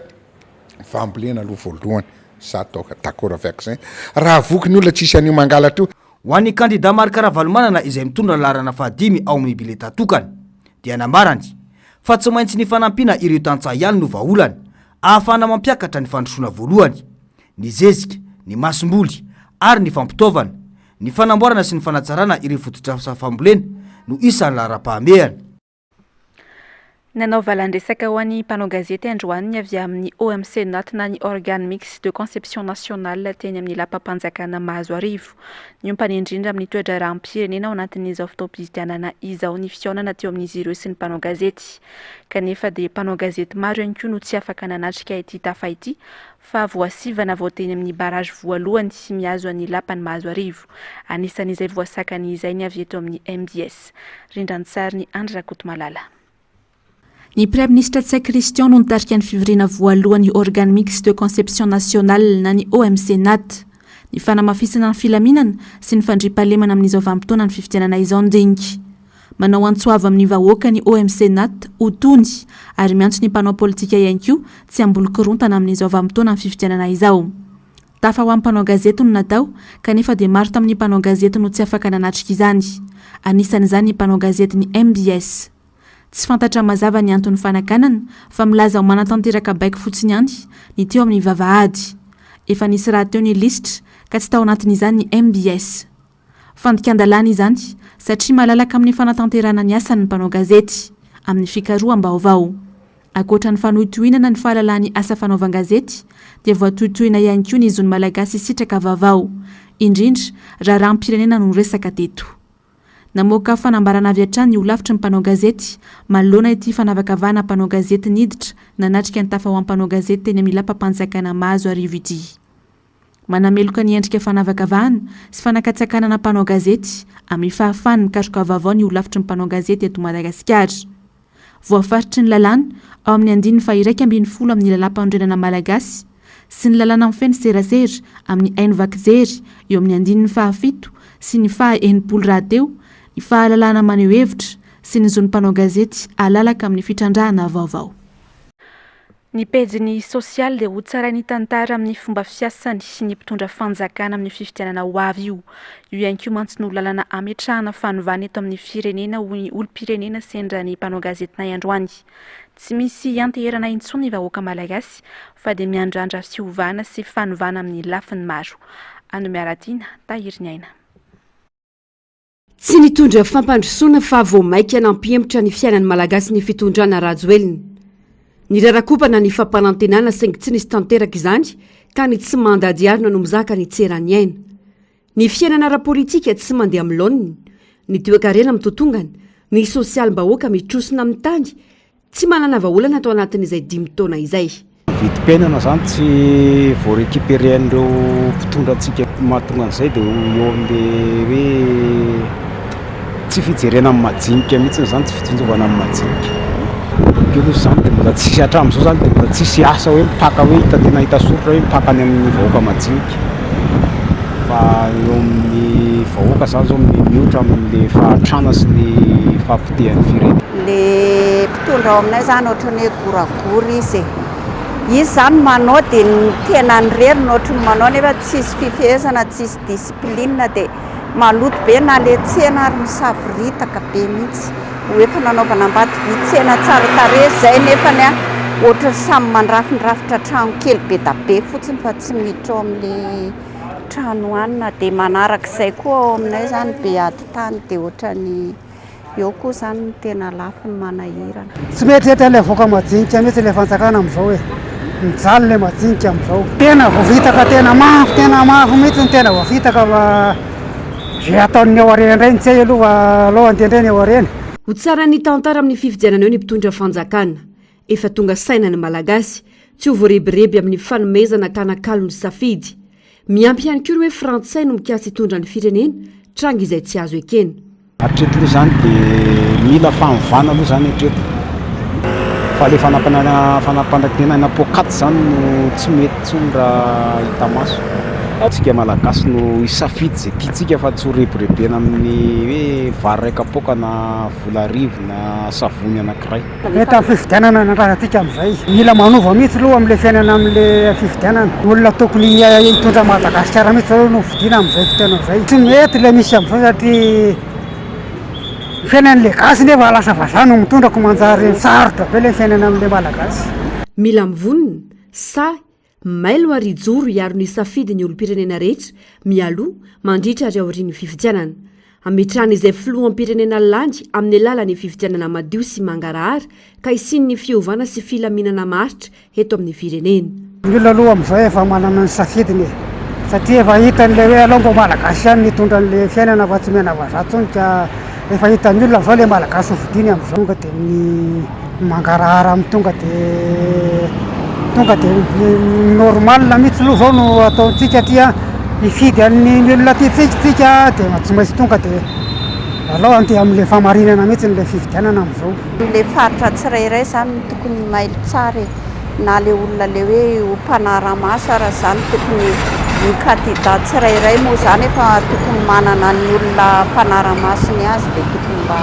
fambolena aloha voalohany za d'accord avec zay raha voky ny olona tsisy an'io mangalatra io ho an'ny kandida Marc Ravalomanana izay mitondra larana fahadimy ao amin'ny bileta tokana dia namarany fa tsy maintsy ny fanampiana ireo tantsaha ihany no vaolany ahafahana mampiakatra ny fandrosoana voalohany ny zezika ny masom-boly ary ny fampitaovana ny fanamboarana sy ny fanatsarana ireo fototra fambolena no isan'ny laharam-pahamehana nanao valan-dresaka ho an'ny mpanao gazety androany avy amin'ny OMC Note na ny organe mixte de conception nationale teny amin'ny lapam-panjakana Mahazoarivo niompany indrindra amin'ny toetra rahampirenena ao anatin'izao fotoam-pizidianana izao ny fihaonana teo amin'izy ireo sy ny mpanao gazety kanefa dia mpanao gazety maro ihany koa no tsy afaka nanatrika ity tafa ity fa voasivana voateny amin'ny barage voalohany sy miazo an'ny lapany Mahazoarivo anisan'izay voasakany izay ny avy eto amin'ny MBS rindran-tsary ny Andry Rakotomalala. Ny Prime-ministre Tsay Christian no nitarika ny fivoriana voalohany organe mixte de conception nationale na ny OMC NAT ny fanamafisana ny filaminana sy ny fandriampahalemana amin'izao vanim-potoana ny fifidianana izao ndiniky manao antsoava amin'ny vahoaka ny OMC NAT ho tony ary miantso ny mpanao politika ihany koa tsy ambolo-korontana amin'izao vanim-potoana ny fifidianana izao tafa ho amin'ny mpanao gazety no natao kanefa dia maro tamin'ny mpanao gazety no tsy afaka nanatrika izany anisan'izany ny mpanao gazety ny MBS tsy fantatra mazava ny antony fanakanana fa milaza ho manatanteraka baiko fotsiny ihany ny teo amin'ny vavahady efa nisy raha teo ny listra ka tsy tao anatin'izany ny MBS fandikan-dalàna izany satria malalaka amin'ny fanatanterana ny asan'ny mpanao gazety amin'ny fikaroham-baovao akoatra ny fanohitohinana ny fahalalany asa fanaovan-gazety dia voatohitohina ihany koa ny izony malagasy sitraka vaovao indrindra raha rahampirenena no resaka teto namoaka fanambarana avy hatrany ny olavitra ny mpanao gazety manoloana ity fanavakavahana mpanao gazety niditra nanatrika ny tafa ho am-mpanao gazety teny amin'ny lapam-panjakana Mahazoarivo ity manameloka ny endrika fanavakavahana sy fanakatsakanana mpanao gazety amin'ny fahafahany mikatroka vaovao ny olavitra ny mpanao gazety eto Madagasikara voafaritry ny lalàna ao amin'ny 120 amin'ny lalam-pandrenana malagasy sy ny lalàna amin'ny feny serasera amin'ny haino vakizery eo amin'ny 17 sy ny 9 rahateo ny fahalalana maneho hevitra sy ny zony mpanao gazety alalaka amin'ny fitrandrahana vaovao. Ny pejiny sosialy dia ho tsarainy tantara amin'ny fomba fiasany sy ny mpitondra fanjakana amin'ny fifidianana ho avy io ihany koa mantsy no lalana ametrahana fanovana eto amin'ny firenena ho ny olom-pirenena sendra ny mpanao gazetinay androany tsy misy anteherana intsony ny vahoaka malagasy fa dia miandrandra fiovana sy fanovana amin'ny lafiny maro anomiaratina tahiry ny aina. Tsy nitondra fampandrosoana fa vao maika nampihembotra ny fiainan'ny malagasy ny fitondrana rajoeliny. Ny rarakopana ny fampanantenana saingy tsy nisy tanteraka izany ka ny tsy mandady arina no mizaka ny tserany aina. Ny fiainana ara-politika tsy mandeha amin'ny laoniny, ny toe-karena mitotongana, ny sosialim-bahoaka mitrosina amin'ny tany, tsy manana vahaolana atao anatin'izay 5 taona izay. Vidim-piainana zany tsy voarécupéren'ireo mpitondra antsika mahatonga an'izay dia eo amin'ilay hoe tsy fijerena amin'ny majinika mihitsy zany tsy fitsinjovana amin'ny majinika io zany dia mbola tsisy hatramin'izao zany dia mbola tsisy asa hoe mipaka hoe hita tena hita soritra hoe mipaka ny amin'ny vahoaka majinika fa eo amin'ny vahoaka zany zao miotra amin'le fahatrana sy ny fahampitehan'ny firenena. Le mpitondra ao aminay zany ohatran'ny hoe goragory izy zany manao dia ny tena ny reriny ohatry ny manao nefa tsisy fifehezana tsisy disiplinina dia maloto be na le tsena ary misafiritaka be mihitsy hoe fa nanaovana ambaty vitsena tsara tare zay nefa ny ohatra samy mandrafindrafitra trano kely be da be fotsiny fa tsy miditra ao amin'le trano anina dia manarak'izay koa ao aminay zany be ady tany dia ohatrany eo koa zany tena lafo ny manahirana. Tsy mety etra ilay voaka majinika mihitsy ilay fanjakana amin'izao hoe mijaly ilay majinika amin'izao tena voavitaka tena mafy mihitsy ny tena voavitaka fa zay ataon'ny ao arena indray tsy hay aloha ndendreny ao arena. Ho tsara ny tantara amin'ny fifidianana eo ny mpitondra fanjakana efa tonga sainany malagasy tsy ho voarebireby amin'ny fanomezana kanakalo ny safidy miampy ihany koa hoe frantsay no mikasy hitondra ny firenena tranga izay tsy azo ekena. Hatreto aloha zany dia mila fanovana aloha zany hatreto fa le fanampanantena na pokaty zany no tsy mety tsony raha hita maso. Tsika malagasy no isafidy zay tiatsika fa tsy ho rebirebena amin'ny hoe vary raika poka na vola arivo na savony anankiray. Mety amin'ny fifidianana nandrahatsika amin'izay mila manova mihitsy aloha amin'ilay fiainana amin'ilay fifidianana olona tokony hitondra Madagasikara mihitsy zao no fidiana amin'izay fifidianana izay tsy mety ilay misy amin'izao satria fiainan'le gasy nefa lasa vazano mitondrako manjary sarotra be ilay fiainana amin'ilay malagasy. Mila mivonina sa mailo ary joro hiaro ny safidy ny olom-pirenena rehetra mialoha mandritra ary aorian'ny fifidianana ametrahana izay filohampirenena landy amin'ny alalan'ny fifidianana madio sy mangarahara ka isiny ny fiovana sy filaminana maritra eto amin'ny firenena. Ny olona aloha amin'izao efa manana ny safidiny satria efa hitan'ilay hoe alongo malagasy ihany nitondra n'ilay fiainana fa tsy mena vazaha tsony ka efa hitan'ny olona amin'izao ilay malagasy ho vidiany amin'izao tonga dia ny mangarahara amin'ny tonga dia normal mihitsy aloha zao no ataontsika atria hifidy an'ny olona tiatsika dia tsy maintsy tonga dia alao andeha amin'ilay famarinana mihitsy n'ilay fifidianana amin'izao. Le faritra tsirairay zany tokony mailo tsara na le olona le hoe ho mpanara-maso raha zany tokony ny kandida tsirairay moa zany efa tokony manana ny olona mpanara-masony azy dia tokony mba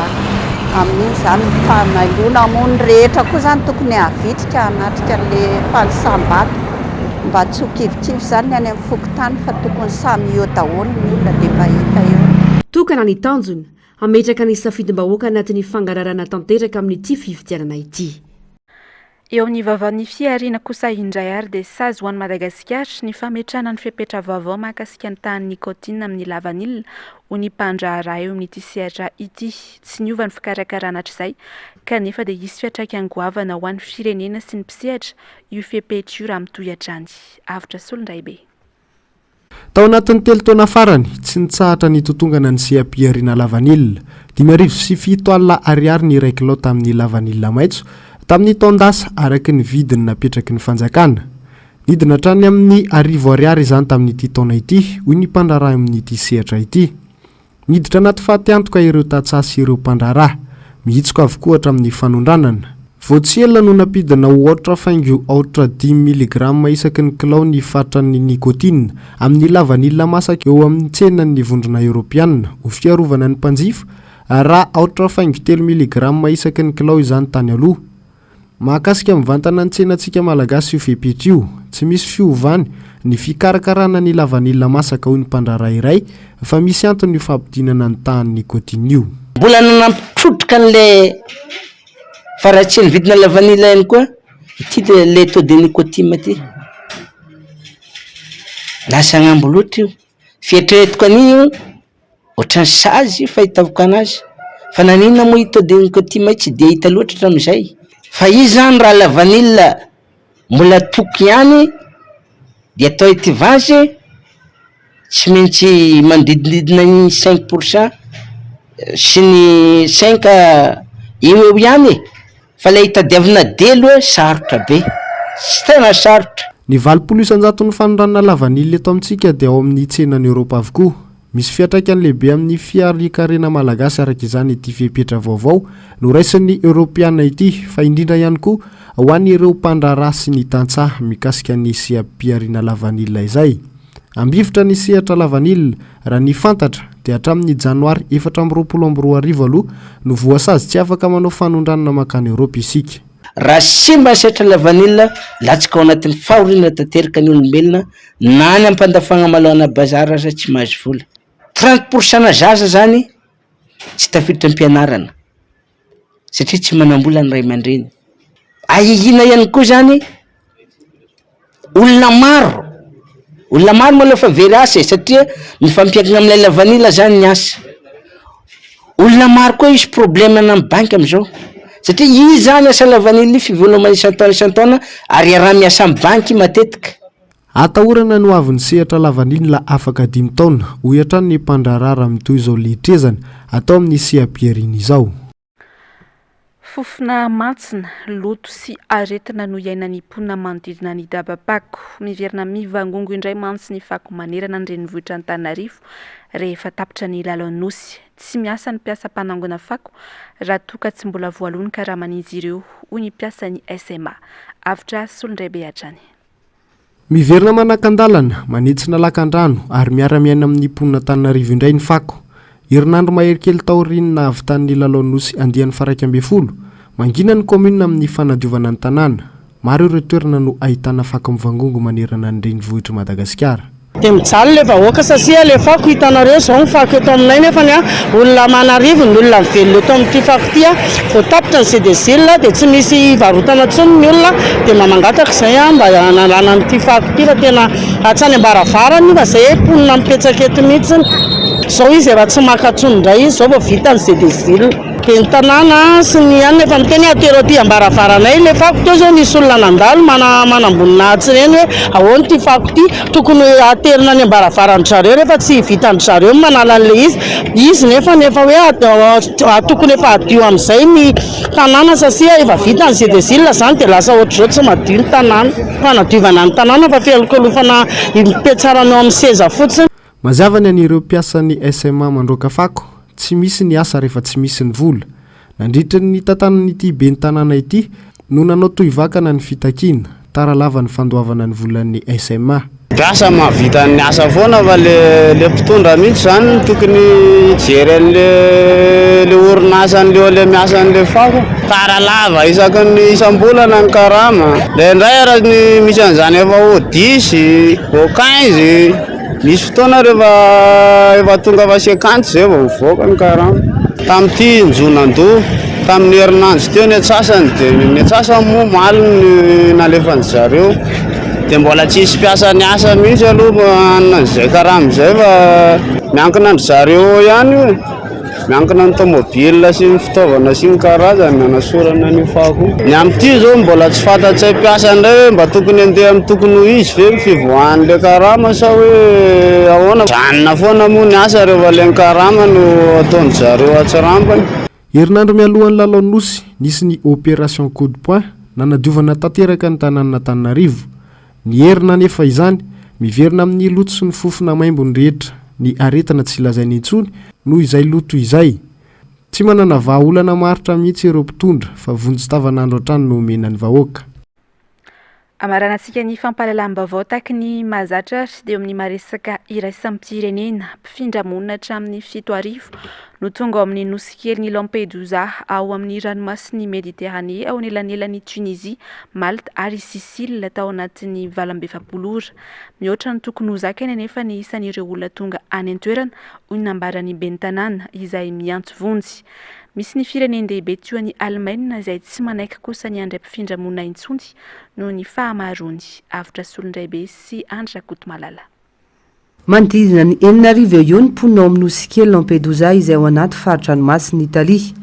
amin'iny zany fanailoana moa ny rehetra koa zany tokony havitrika anatrika le falisambato mba tsy ho kivikivy zany ny any amin'ny fokotany fa tokony samy eo daholo ny olona dia mba hita eo. Tokana ny tanjona ametraka ny safidim-bahoaka anatin'ny fangararana tanteraka amin'ity fifidianana ity. Eo amin'ny vaovaon'ny fiariana kosa indray ary dia sazy ho an'i Madagasikara ny fametrahana ny fepetra vaovao mahakasika ny tany nikotina amin'ny lavanilina ho ny mpandraharaha eo amin'ity sehatra ity tsy niova ny fikarakarana hatr'izay kanefa dia hisy fiatraikany goavana ho an'ny firenena sy ny mpisehatra io fepetra io raha mitohy-hatrany. Avitra solondray be. Tao anatin'ny telo taona farany tsy nitsahatra ny totongana ny seha-piariana lavanilina 5.7 ny iray kilao tamin'ny lavanilina maitso tamin'ny taondasa araky ny vidiny napetraky ny fanjakana nidina hatrany amin'ny ariary izany tamin'ity taona ity hoy ny mpandraraha amin'ity sehatra ity miditra anaty fahatiantoka ireo tatsasy ireo mpandraraha mihitsika avokoa hatramin'ny fanondranana voatselona no napidina ohatra faingo 10 miligrama isaky ny kilao ny fatran'ny nikotina amin'ny lavanilina masaka eo amin'ny tsenan'ny vondrona Europiana ho fiarovana ny mpanjifa raha 3 miligrama isaky ny kilao izany tany aloha. Mahakasika mivantana ny tsenantsika malagasy io fepetra io tsy misy fiovany ny fikarakarana ny lavanilina masaka hoy ny mpandraraha iray fa misy antony io fampidinana ny tahan'ny nikotina io. Mbola nanampitrotrika an'ilay faratsy ny vidina lavanilina ihany koa ity le taux de nicotine ty lasa agnambo loatra io fietrehetiko an'io ohatrany sazy fahitavoko anazy fa naninona moa taux de nicotine tsy dia hita loatra hatramin'izay fa izy zany raha lavanilina mbola toky ihany dia atao étivage tsy maintsy manodidididina ny 5% sy ny 5 eo ihany fa ilay hitadiavana delo sarotra be sy tena sarotra. Ny 900 ny fanondranana lavanilina eto amintsika dia ao amin'ny tsenan'ny Europa avokoa misy fiatraikany lehibe amin'ny fiarikarena malagasy araka izany ity fipetra vaovao no raisin'ny Europeana ity fa indrindra ihany koa ho an'ny ireo mpandraraha sy ny tantsaha mikasika ny seha-piariana lavanilina izay. Ambivitra ny sehatra lavanilina raha ny fantatra dia hatramin'ny janoary 2022 aloha no voasazy tsy afaka manao fanondranana makany Eoropa isika. Raha simba sehatra lavanilina latsaka ao anatin'ny fahoriana tanteraka ny olombelona na ny ampandafana malona bazara aza tsy mahazo vola. 30% na zaza zany tsy tafiditra am-pianarana satria tsy manambola ny ray aman-dreny. Ahihina ihany koa zany olona maro moa aloha very asa satria mifampiankina amin'ilay lavanilina zany ny asa. Olona maro koa isy problème na amin'ny banky am'izao satria izy zany asa lavanilina fivolomana isan-taona ary raha miasa amin'ny banky matetika. Atahorana no avin'ny sehatra lavanilina afaka 5 taona ho hatrany ny mpandrarara mitoy izao lehitrezana atao amin'ny seha-piariana izao. Fofona mantsina, loto sy aretina no iainan'ny mponina manodidina ny Dabapako. Miverina mivangongo indray mantsy ny fako manerana ny renivohitra Antananarivo rehefa tapitra ny lalao-nosy. Tsy miasa ny mpiasa mpanangona fako raha toka tsy mbola voalony ka raha maninzy ireo hoy ny mpiasa ny SMA. Avitra Solondray Beatrany. Miverina manakandalana, manitsina lakan-drano ary miara-miaina amin'ny mponina Antananarivo indray ny fako. Herinandro mahery kely taoriana avy tanin'ny lalao-nosy andian'ny faraika amby folo, mangina ny komina amin'ny fanadiovana ny tanàna. Maro ireo toerana no ahitana fako mivangongo manerana ny renivohitra Madagasikara. Dia mijaly le vahoaka satria le fako hitanareo zao ny fako eto aminay nefa ny olona manarivo ny olona mivelona eto amin'ity fako ity vao tapitra ny CDCL dia tsy misy varotana intsony ny olona dia mamangataka izay mba hanalana n'ity fako ity fa tena hatsany ambaravarany fa izay mponina mipetsaka eto mihitsy. Zao izy raha tsy makatsony indray izy zao vao vita ny CDCL. Dia ny tanàna sy ny any efa miteny atero aty ambaravaranay le fako teo zao nisy olona nandalo manambonina tsireny hoe ahoana ity fako ity tokony aterina ny ambaravarany zareo rehefa tsy vitany zareo manala an'le izy nefa hoe tokony efa adio amin'izay ny tanàna satria efa vita ny CDCL zany dia lasa ohatr'izao tsy madio ny tanàna. Fanadiovana ny tanàna fa fialokolofana impetsarana amin'ny seza fotsiny. Mazava ny an'ireo mpiasan'ny SMA mandroaka fako, tsy misy ny asa rehefa tsy misy ny vola. Nandritra ny tantanan'ity be ny tanàna ity no nanao toy vakana ny fitakiana, tara lava ny fandoavana ny volan'ny SMA. Mpiasa mahavita ny asa foana fa le mpitondra mihitsy zany tokony jery an'le orinasa an'le ole miasa an'le fako. Tara lava isaky ny isam-bolana ny karama. Le indray raha ny misy an'izany efa au 10, au 15. Misy fotoana rehefa tonga fa 50 zay vao mivoaka ny karama. Tamin'ity njonando tamin'ny herinandro teo ny atsasany dia ny atsasany moa maly ny nalefany zareo dia mbola tsisy mpiasa ny asa mihitsy aloha an'izay karama izay fa miankina ny zareo ihany hoe miankina ny tomobile sy ny fitaovana sy ny karazany anasorana ny fako. Ny amin'ity zao mbola tsy fantatsay mpiasa indray hoe mba tokony andeha amin'ny tokony ho izy ve fivoahan'le karama sa hoe ahoana. Janona foana moa ny asa rehefa le ny karama no ataony zareo atsirambany. Herinandro mialohan'ny lalao-nosy nisy ny opération coup de poing nanadiovana tanteraka ny tanàna Antananarivo. Ny herina nefa izany miverina amin'ny loto sy ny fofona maimbony rehetra. Ny aretina tsy lazainy intsony noho izay loto izay. Tsy manana vahaolana maritra mihitsy ireo mpitondra fa vonjy-tavan'andro hatrany no omena ny vahoaka. Amaranantsika ny fampahalalam-baovao taky ny mahazatra dia amin'ny maresaka iraisam-pirenena mpifindra monina hatramin'ny 7 arivo no tonga ao amin'ny nosy kely ny Lampedusa ao amin'ny ranomasin'ny Mediterranée ao anelanelan'ny Tunisie, Malte ary Sicile tao anatin'ny 27 ora. Mihoatra ny tokony ho zakany anefa ny isan'ireo olona tonga any an-toerana hoy nambaran'ny ben'ny tanàna izay miantso vonjy. Misy ny firenendehibe tioan'ny Allemagne izay tsy manaiky kosa ny andray mpifindra monina intsony noho ny fahamarony. Avitra Solondray be sy Andra Kotomalala. Manodidina ny 4 arivo eo ny mponina ao amin'ny nosy kely Lampedusa izay ao anaty faritranomasin'ny Italia.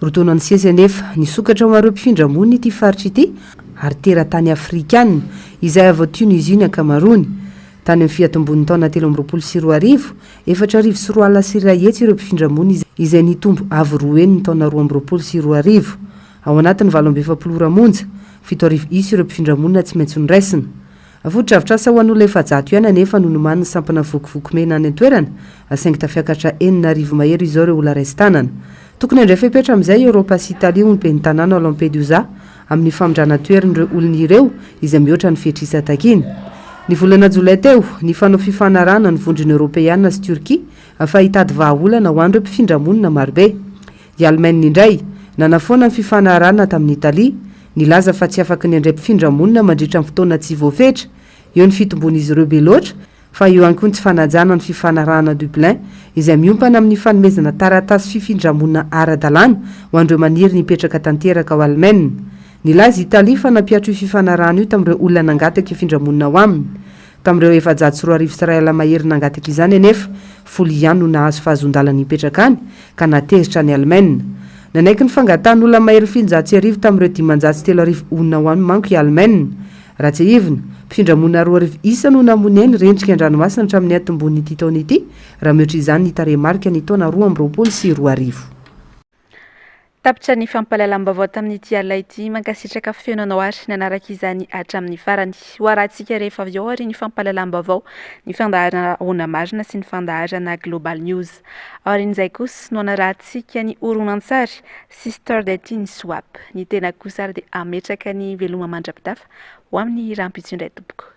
Rotonan'ny sesy anefa nisokatra ao mareo mpifindra monina ity faritra ity ary teratany Afrikana izay avy ao Tunisie ny Kamerony. Tany amin'ny fiatombon'ny taona 2024, 4,4 ireo mpifindra monina izay nitombo avy roeny ny taona 2024. Ao anatin'ny 27 ora monja, 7,1 ireo mpifindra monina tsy maintsy niraisina. Foto-dravitra asa ho an'olona efa-jato ihany anefa no nomaniny sampana vokovoko-mena any an-toerana asaingy tafiakatra 4,000 mahery izao ireo olona raisin-tanana. Tokony handray fepetra amin'izay Europa sy Italia hono ben'ny tanàna ao Lampedusa amin'ny famondrana-toerin'ireo olona ireo izay mihoatra ny fihetrisa takiny. Ny volana jolay teo ny fanao fifanarahana ny vondrony Europeana sy Turquie fa hitady vahaolana ho an'ireo mpifindra-monina marobe. I Allemagne indray nanafoana ny fifanarahana tamin'ny Italia, nilaza fa tsy afaka ny andray mpifindra-monina mandritra ny fotoana tsy voafetra. Eo ny fitombon'izy ireo be loatra fa eo ihany koa ny tsy fanajana ny fifanarahana Dublin izay miompana amin'ny fanomezana taratasy fifindra-monina ara-dalàna ho an'ireo maniry nipetraka tanteraka ao Allemagne. Nilaza Italia fa nampiatro io fifanarahana io tamin'ireo olona nangataka hifindra-monina ao aminy. Tamin'ireo 740 Israela mahery nangataka izany anefa 10 ihany no nahazo fahazon-dalana nipetraka any ka natezitra ny Allemagne. Nanaiky ny fangatan'olona mahery 700 tamin'ireo 530 olona ao aminy manko i Allemagne. Raha tsy ivina, mpifindra-monina 2 isa no namoneny rendrika an-dranomasina hatramin'ny atombon'ity taona ity, raha mihoatra izany ny taremarika ny taona 2020 sy 2020. Tapitra ny fampahalalam-baovao tamin'ity alina ity mankasitraka feonanao ary nanaraka izany hatramin'ny farany. Ho arahantsika rehefa avy eo ary ny fampahalalam-baovao, ny fandaharana Ona Marina sy ny fandaharana Global News. Aorian'izay kosa no anarahantsika ny horonan-tsary Sister Dating Swap. Ny tena kosa ary dia ametraka ny veloma mandrapitafa ho amin'ny rahampitso indray tompoko.